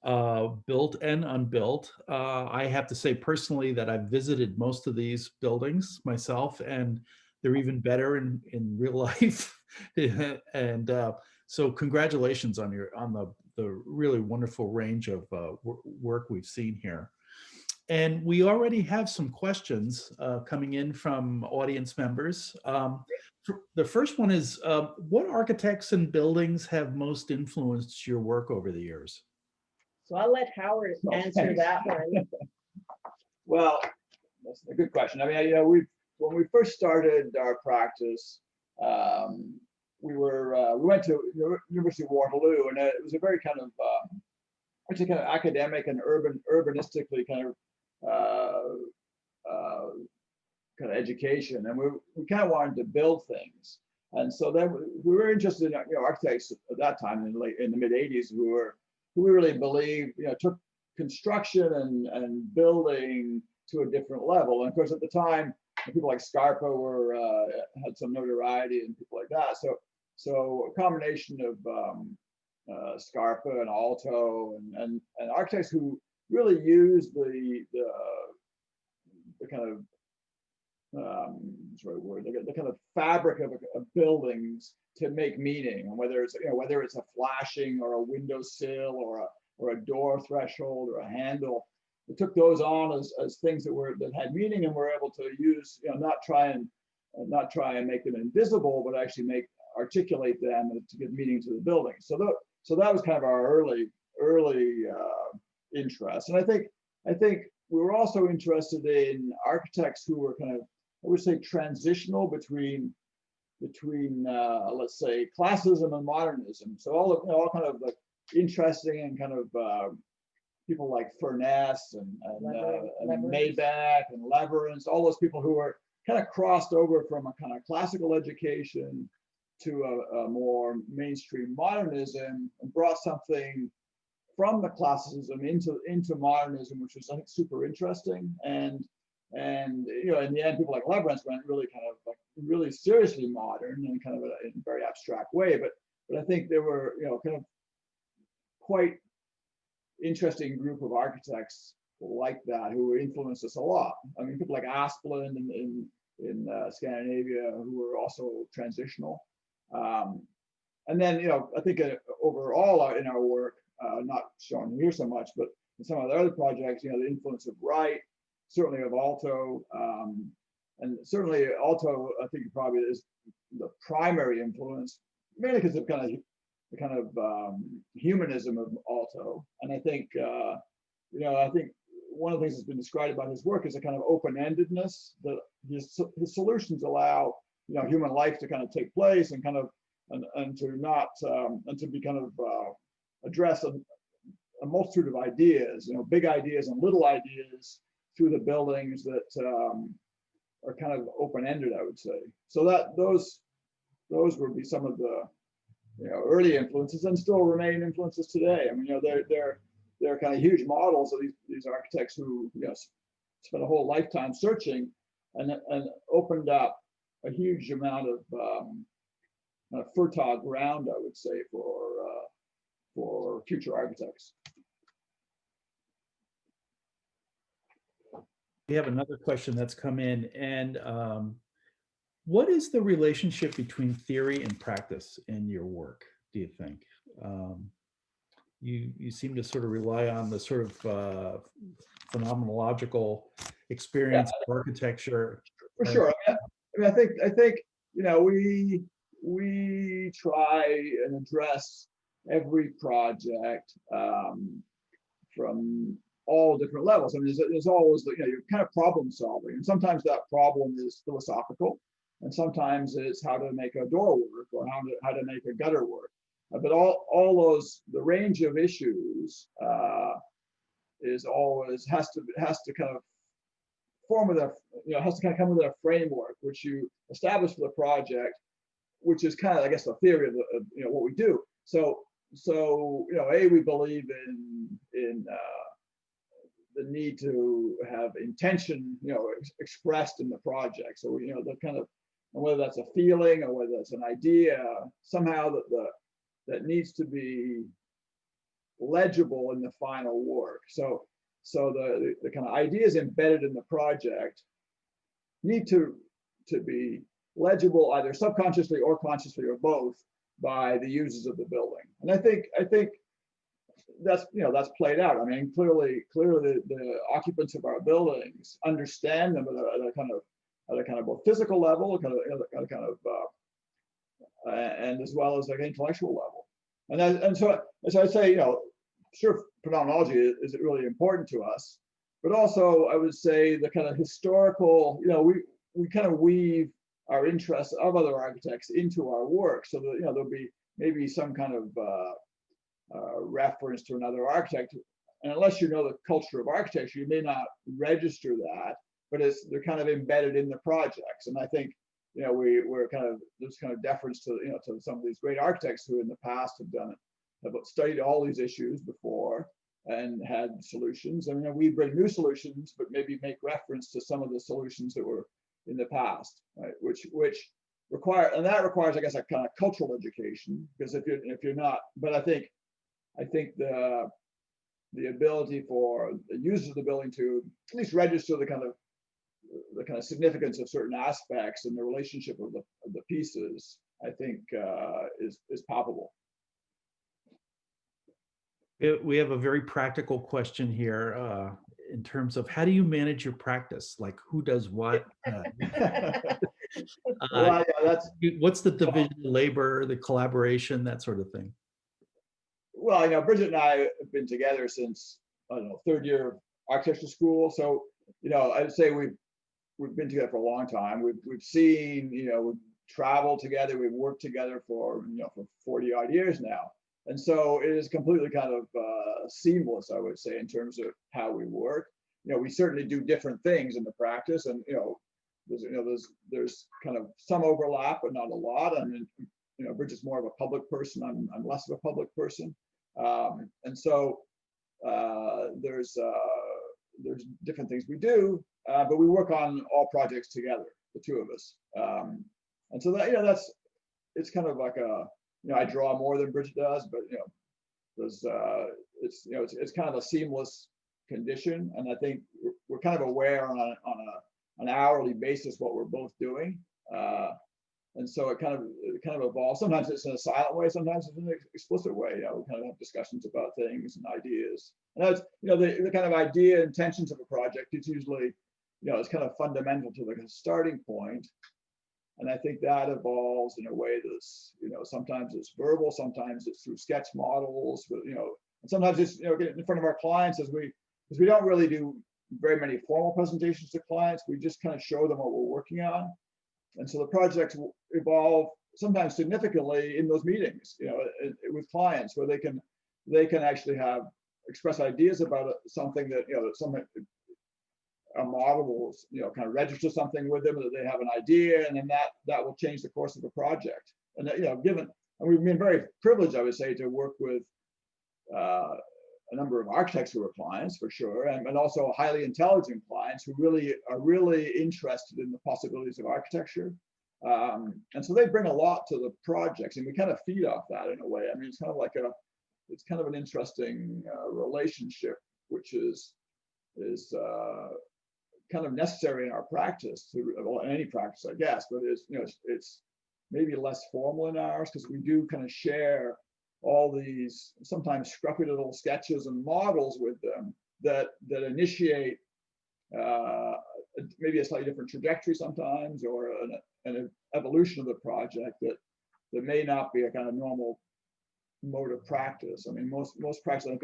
built and unbuilt. I have to say personally that I've visited most of these buildings myself, and they're even better in real life. And so congratulations on the really wonderful range of work we've seen here. And we already have some questions coming in from audience members. The first one is, what architects and buildings have most influenced your work over the years? So I'll let Howard answer that one. Well, that's a good question. I mean, when we first started our practice, we went to the University of Waterloo, and it was a very kind of academic and urbanistically kind of education, and we kind of wanted to build things, and so then we were interested in architects at that time in the mid '80s who we really believed took construction and building to a different level. And of course, at the time, people like Scarpa were had some notoriety and people like that. So a combination of Scarpa and Alto and architects who really use the kind of what's the right word, the kind of fabric of buildings to make meaning, and whether it's a flashing or a windowsill or a door threshold or a handle. We took those on as things that had meaning, and were able to use, not try and make them invisible, but actually articulate them to give meaning to the building. So that was kind of our early interest. And I think we were also interested in architects who were kind of, I would say, transitional between let's say classicism and modernism. So all kind of like interesting and kind of people like Furness and Maybach and Leverance, all those people who were kind of crossed over from a kind of classical education to a more mainstream modernism, and brought something from the classicism into modernism, which was, I think, super interesting. And in the end, people like Leverance went really kind of like really seriously modern and kind of in a very abstract way. But I think there were, kind of quite interesting group of architects like that who influenced us a lot. I mean, people like Asplund in Scandinavia, who were also transitional. And then, I think overall in our work, not shown here so much, but in some of the other projects, the influence of Wright, certainly of Alto, and certainly Alto, I think probably is the primary influence, mainly because of the kind of humanism of Alto. And I think, I think one of the things that's been described about his work is a kind of open-endedness, that his solutions allow, human life to kind of take place and kind of, and to not, and to be kind of address a multitude of ideas, big ideas and little ideas through the buildings that are kind of open-ended, I would say. So that those would be some of the early influences, and still remain influences today. I mean, they're kind of huge models of these architects who spent a whole lifetime searching and opened up a huge amount of fertile ground, I would say, for future architects. We have another question that's come in, and what is the relationship between theory and practice in your work, do you think? You seem to sort of rely on the sort of phenomenological experience of architecture. For sure. I mean, I think we try and address every project from all different levels. I mean, there's always you're kind of problem solving, and sometimes that problem is philosophical, and sometimes it's how to make a door work or how to make a gutter work. But all those, the range of issues is always has to kind of form with has to kind of come with a framework which you establish for the project, which is kind of, I guess, the theory of what we do. So we believe in the need to have intention, expressed in the project. So the kind of, and whether that's a feeling or whether that's an idea, somehow that needs to be legible in the final work. So the kind of ideas embedded in the project need to be legible, either subconsciously or consciously or both, by the users of the building. And I think that's that's played out. I mean, clearly the occupants of our buildings understand them at a kind of both physical level, and as well as like intellectual level. And so as I say, sure, phenomenology is really important to us, but also I would say the kind of historical, we kind of weave our interests of other architects into our work, so that there'll be maybe some kind of reference to another architect, and unless you know the culture of architecture, you may not register that, but they're kind of embedded in the projects. And I think we're kind of, there's kind of deference to to some of these great architects who in the past have studied all these issues before, and had solutions. And then we bring new solutions, but maybe make reference to some of the solutions that were in the past, right? Which require, and that requires, I guess, a kind of cultural education, because if you're not, but I think the ability for the users of the building to at least register the kind of significance of certain aspects and the relationship of the pieces, I think is palpable. We have a very practical question here in terms of how do you manage your practice? Like who does what? Well, yeah, What's the division of labor, the collaboration, that sort of thing? well, Bridget and I have been together since, I don't know, third year of architecture school. So, I'd say we've been together for a long time. We've seen, we've traveled together, we've worked together for 40 odd years now. And so it is completely kind of seamless, I would say, in terms of how we work. We certainly do different things in the practice, and there's kind of some overlap, but not a lot. I mean, Bridget's more of a public person. I'm less of a public person, and so there's different things we do, but we work on all projects together, the two of us. And so that it's kind of like I draw more than Bridget does, but there's it's kind of a seamless condition, and I think we're kind of aware on an hourly basis what we're both doing, and so it kind of evolves. Sometimes it's in a silent way, sometimes it's in an explicit way. We kind of have discussions about things and ideas, and that's the kind of idea intentions of a project. It's usually it's kind of fundamental to the starting point. And I think that evolves in a way that's, sometimes it's verbal, sometimes it's through sketch models, but, and sometimes it's, getting in front of our clients because we don't really do very many formal presentations to clients. We just kind of show them what we're working on. And so the projects evolve sometimes significantly in those meetings, with clients where they can actually express ideas about something that, a model will kind of register something with them, that they have an idea, and then that will change the course of the project. And and we've been very privileged, I would say, to work with a number of architects who are clients for sure, and also highly intelligent clients who are really interested in the possibilities of architecture. And so they bring a lot to the projects, and we kind of feed off that in a way. I mean, it's kind of an interesting relationship, which is kind of necessary in our practice, well, in any practice, I guess, but it's maybe less formal in ours because we do kind of share all these sometimes scruffy little sketches and models with them that initiate maybe a slightly different trajectory sometimes, or an evolution of the project that may not be a kind of normal mode of practice. I mean, most practice, I think,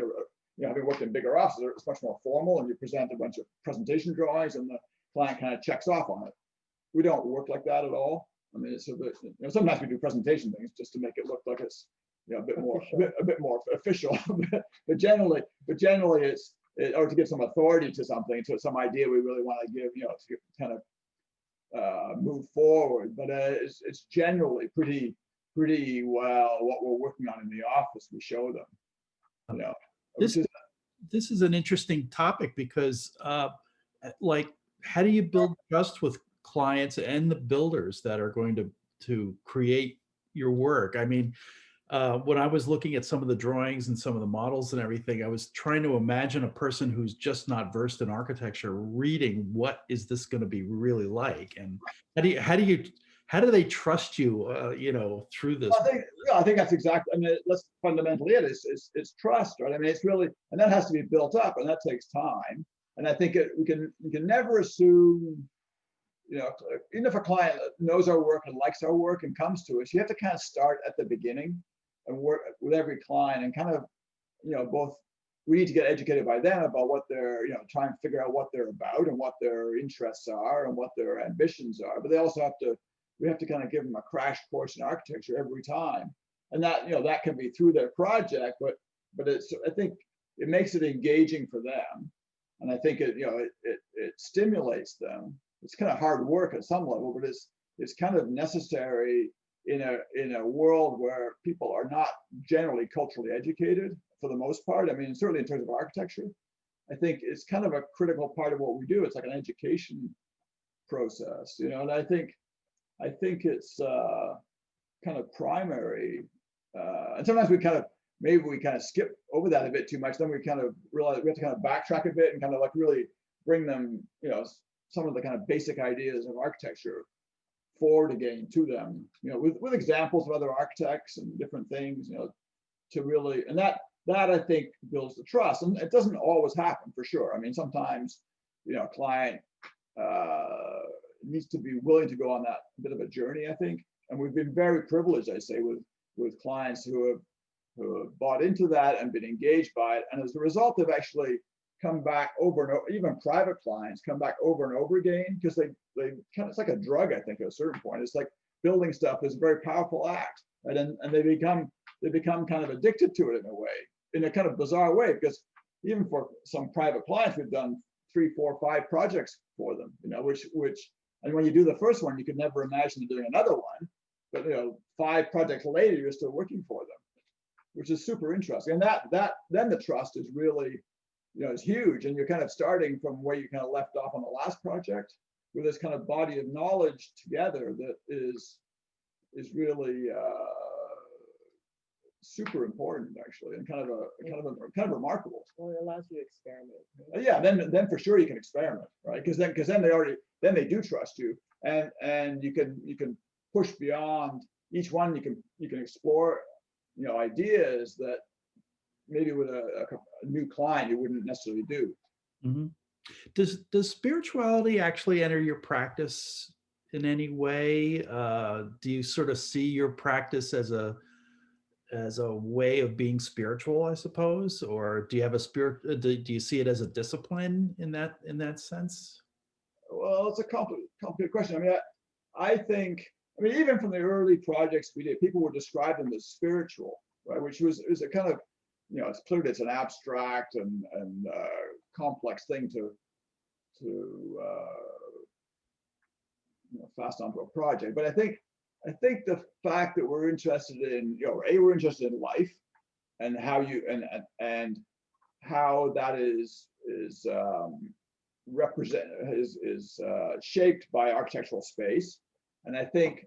having worked in bigger offices, it's much more formal, and you present a bunch of presentation drawings, and the client kind of checks off on it. We don't work like that at all. I mean, it's a bit, sometimes we do presentation things just to make it look like it's a bit more official. but generally it's or to give some authority to something, to some idea we really want to give, to kind of move forward. But it's generally pretty well what we're working on in the office. We show them, This is an interesting topic because, like, how do you build trust with clients and the builders that are going to create your work? I mean, when I was looking at some of the drawings and some of the models and everything, I was trying to imagine a person who's just not versed in architecture reading what is this going to be really like, and how do they trust you, through this? I think that's exactly. I mean, that's fundamentally it. It's trust, right? I mean, it's really, and that has to be built up, and that takes time. And I think we can never assume, even if a client knows our work and likes our work and comes to us, you have to kind of start at the beginning and work with every client, and kind of, both we need to get educated by them about what they're, try and figure out what they're about and what their interests are and what their ambitions are. But they also we have to kind of give them a crash course in architecture every time, and that that can be through their project, but I think it makes it engaging for them, and I think it stimulates them. It's kind of hard work at some level, but it's kind of necessary in a world where people are not generally culturally educated for the most part. I mean, certainly in terms of architecture, I think it's kind of a critical part of what we do. It's like an education process, you know, and I think it's kind of primary. And sometimes maybe we kind of skip over that a bit too much. Then we kind of realize we have to kind of backtrack a bit and kind of like really bring them, you know, some of the kind of basic ideas of architecture forward again to them, you know, with examples of other architects and different things, you know, to really, and that I think builds the trust. And it doesn't always happen, for sure. I mean, sometimes, you know, a client needs to be willing to go on that bit of a journey, I think. And we've been very privileged, I say, with clients who have bought into that and been engaged by it. And as a result, they've actually come back over and over, even private clients come back over and over again, because they kind of, it's like a drug, I think, at a certain point. It's like building stuff is a very powerful act, right? And they become kind of addicted to it in a way, in a kind of bizarre way, because even for some private clients, we've done 3, 4, 5 projects for them, you know, which, and when you do the first one, you could never imagine doing another one, but, you know, 5 projects later, you're still working for them, which is super interesting. And then the trust is really, you know, is huge. And you're kind of starting from where you kind of left off on the last project, with this kind of body of knowledge together that is really super important, actually, and kind of remarkable. Well, it allows you to experiment. Yeah, then for sure you can experiment, right? Because then they do trust you, and you can push beyond each one. You can explore, you know, ideas that maybe with a new client you wouldn't necessarily do. Mm-hmm. Does spirituality actually enter your practice in any way? Do you sort of see your practice as a way of being spiritual, I suppose, or do you have a spirit? Do you see it as a discipline in that sense? Well, it's a complicated question. I mean, I think, I mean, even from the early projects we did, people would describe them as spiritual, right? Which is a kind of, you know, it's clear it's an abstract and complex thing to you know, fast onto a project. But I think the fact that we're interested in, you know, we're interested in life and how you and how that is shaped by architectural space. And I think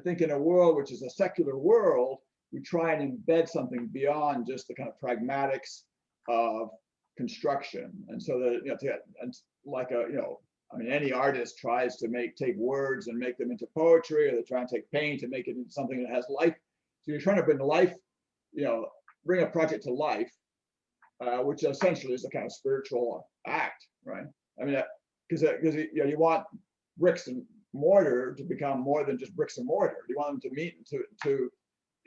in a world which is a secular world, we try and embed something beyond just the kind of pragmatics of construction. And so that, you know, and like a, you know, I mean, any artist tries to take words and make them into poetry, or they try and take paint and make it into something that has life. So you're trying to bring life, you know, bring a project to life, which essentially is a kind of spiritual act, right? I mean, because you know, you want bricks and mortar to become more than just bricks and mortar. You want them to meet to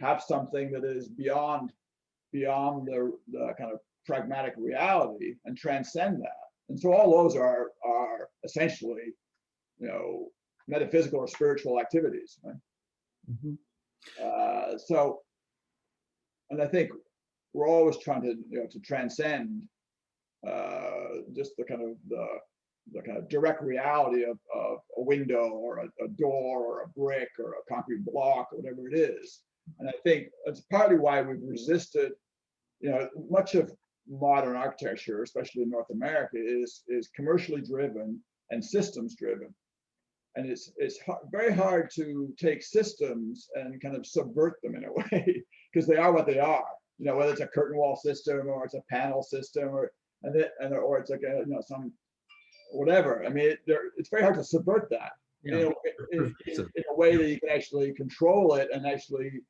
have something that is beyond the kind of pragmatic reality and transcend that. And so all those are essentially, you know, metaphysical or spiritual activities, right? Mm-hmm. So, and I think we're always trying to, you know, to transcend just the kind of direct reality of a window or a door or a brick or a concrete block or whatever it is. And I think that's partly why we've resisted, you know, much of modern architecture, especially in North America, is commercially driven and systems driven. And it's very hard to take systems and kind of subvert them in a way, because they are what they are. You know, whether it's a curtain wall system or it's a panel system or it's like a, you know, some whatever. I mean, it's very hard to subvert that, yeah, you know, in a way that you can actually control it and actually,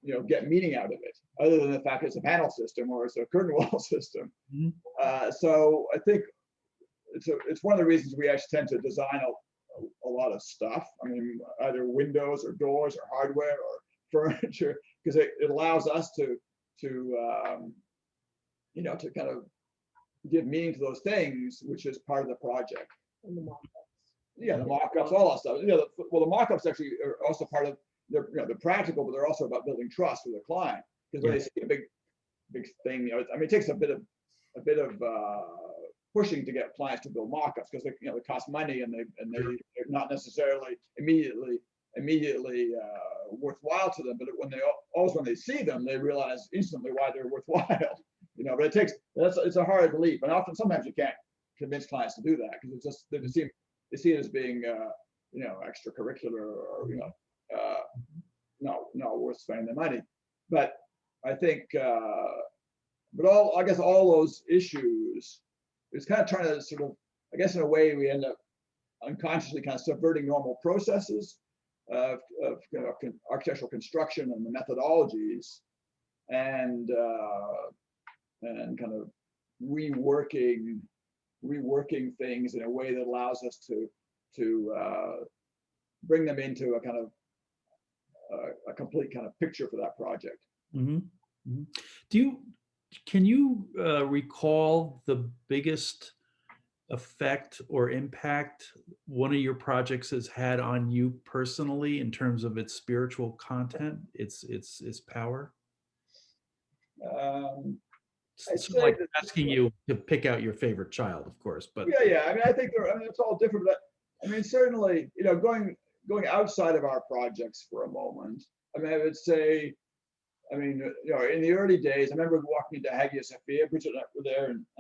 you know, get meaning out of it, other than the fact it's a panel system or it's a curtain wall system. Mm-hmm. So I think it's one of the reasons we actually tend to design a lot of stuff. I mean, either windows or doors or hardware or furniture, because it allows us to you know, to kind of give meaning to those things, which is part of the project. And the mock-ups. Yeah, the mock-ups, all that stuff. You know, well, the mock-ups actually are also part of, they're, you know, they're practical, but they're also about building trust with the client. Because when they see a big thing, you know, I mean, it takes a bit of pushing to get clients to build mock-ups, because they, you know, they cost money and they're not necessarily immediately immediately worthwhile to them, but when they see them, they realize instantly why they're worthwhile. But it's a hard leap, and often sometimes you can't convince clients to do that because it's just they see it as being extracurricular or not worth spending the money. But I think, I guess all those issues, it's kind of trying to sort of, I guess in a way we end up unconsciously kind of subverting normal processes of architectural construction and the methodologies, and kind of reworking things in a way that allows us to bring them into a kind of a complete kind of picture for that project. Mm-hmm. Mm-hmm. Can you recall the biggest effect or impact one of your projects has had on you personally in terms of its spiritual content, its power? It's sort of like asking you to pick out your favorite child, of course, but yeah. I mean, I think it's all different. But I mean, certainly, going outside of our projects for a moment. I mean, I would say, in the early days, I remember walking into Hagia Sophia. Bridget and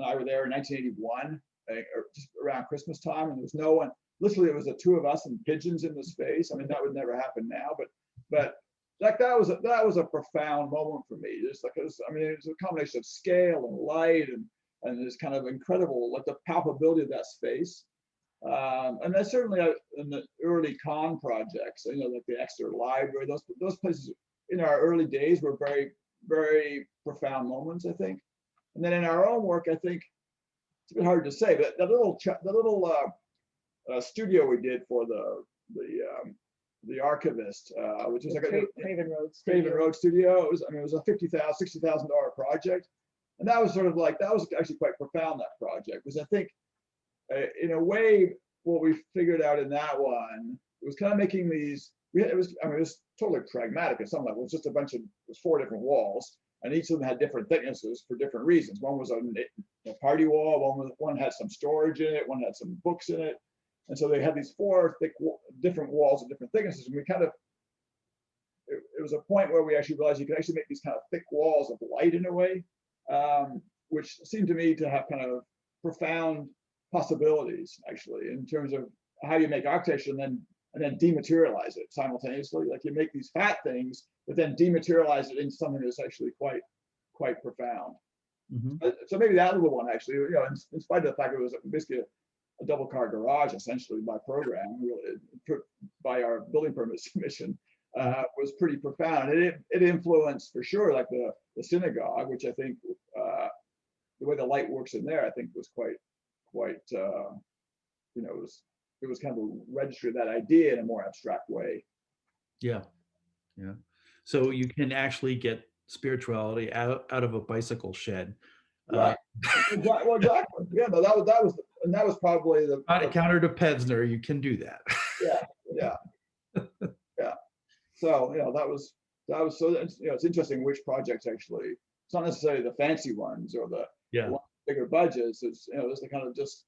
I were there in 1981, or just around Christmas time, and there was no one. Literally, it was the two of us and pigeons in the space. I mean, that would never happen now, but like that was a profound moment for me. Just like it was a combination of scale and light and this kind of incredible, like the palpability of that space. And that's certainly in the early con projects, like the Exeter Library, those places in our early days were very, very profound moments, I think. And then in our own work, I think it's a bit hard to say, but the little studio we did for the archivist, which was like a Craven Road Studio. It was a $60,000 project, and that was that was actually quite profound, that project, because I think in a way what we figured out in that one was kind of making these. It was totally pragmatic at some level. It was just it was 4 different walls, and each of them had different thicknesses for different reasons. One was a party wall, one had some storage in it, one had some books in it. And so they had these 4 different walls of different thicknesses. And we it was a point where we actually realized you could actually make these kind of thick walls of light in a way, which seemed to me to have kind of profound possibilities, actually, in terms of how you make architecture and then dematerialize it simultaneously. Like you make these fat things, but then dematerialize it into something that's actually quite profound. Mm-hmm. So maybe that little one, actually, in spite of the fact it was basically a double-car garage, essentially, by program, really, by our building permit submission, was pretty profound. It influenced, for sure, like the synagogue, which I think the way the light works in there, I think was quite it was kind of a registry of that idea in a more abstract way. Yeah. So you can actually get spirituality out of a bicycle shed. Right. Well, exactly. Yeah. No, that was probably the counter to Pevsner. You can do that. Yeah. So that was so. It's interesting which projects actually. It's not necessarily the fancy ones or the bigger budgets. It's it's the kind of just.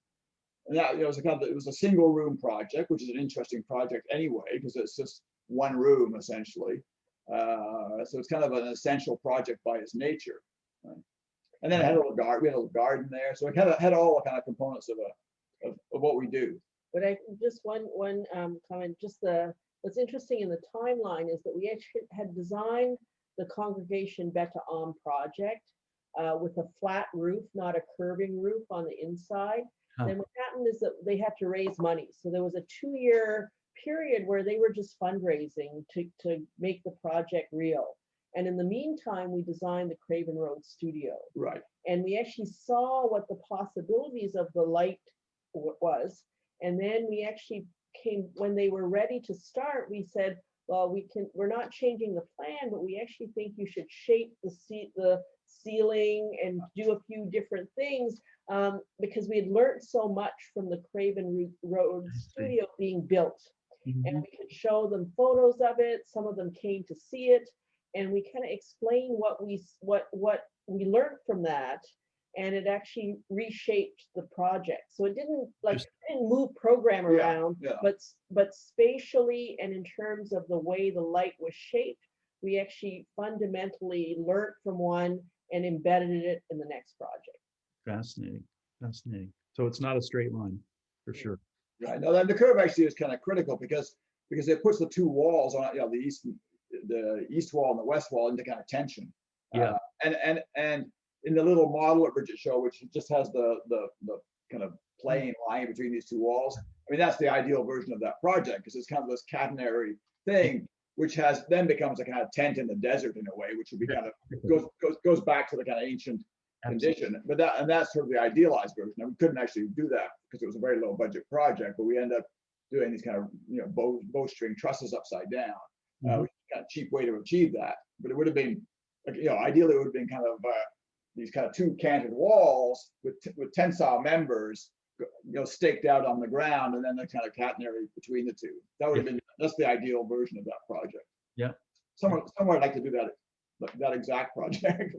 And that it was a single room project, which is an interesting project anyway, because it's just one room essentially. So it's kind of an essential project by its nature. Right? And then it had a little garden. We had a little garden there, so it kind of had all the kind of components of what we do. But I just one comment. What's interesting in the timeline is that we actually had designed the Congregation Beta Am project with a flat roof, not a curving roof on the inside. Then what happened is that they had to raise money. So there was a 2-year period where they were just fundraising to make the project real. And in the meantime, we designed the Craven Road Studio. Right. And we actually saw what the possibilities of the light was. And then we actually when they were ready to start, we said, well, we're not changing the plan, but we actually think you should shape the ceiling and do a few different things. Because we had learned so much from the Craven Road Studio being built. Mm-hmm. And we could show them photos of it. Some of them came to see it. And we kind of explained what we learned from that. and it actually reshaped the project. So it didn't like Just- it didn't move program Yeah, around, yeah. but spatially and in terms of the way the light was shaped, we actually fundamentally learned from one and embedded it in the next project. Fascinating, fascinating. So it's not a straight line, for sure. Right. No, the curve actually is kind of critical because it puts the two walls on, you know, the east wall and the west wall into kind of tension. Yeah. And in the little model that Bridget showed, which just has the kind of plane line between these two walls. I mean, that's the ideal version of that project because it's kind of this catenary thing, which has then becomes a kind of tent in the desert in a way, which would be kind of goes back to the kind of ancient condition. But that's sort of the idealized version. And we couldn't actually do that because it was a very low budget project. But we end up doing these kind of, you know, bowstring trusses upside down, which is kind of cheap way to achieve that. But it would have been, you know, ideally it would have been kind of these kind of two canted walls with tensile members, you know, staked out on the ground, and then the kind of catenary between the two. That would have been, that's the ideal version of that project. Yeah. Somewhere I'd like to do that exact project.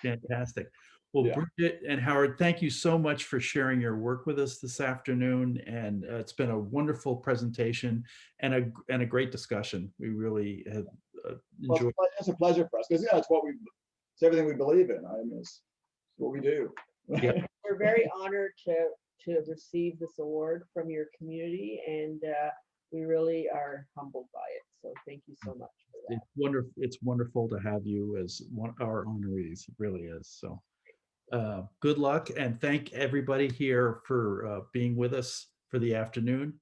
Fantastic. Well, Yeah. Bridget and Howard, thank you so much for sharing your work with us this afternoon. And it's been a wonderful presentation and a great discussion. We really have Well, enjoyed. it's a pleasure for us because, yeah, it's everything we believe in. I mean, it's what we do. Yeah. We're very honored to receive this award from your community, and we really are humbled by it. So thank you so much for that. It's wonderful to have you as one of our honorees. It really is. So good luck, and thank everybody here for being with us for the afternoon.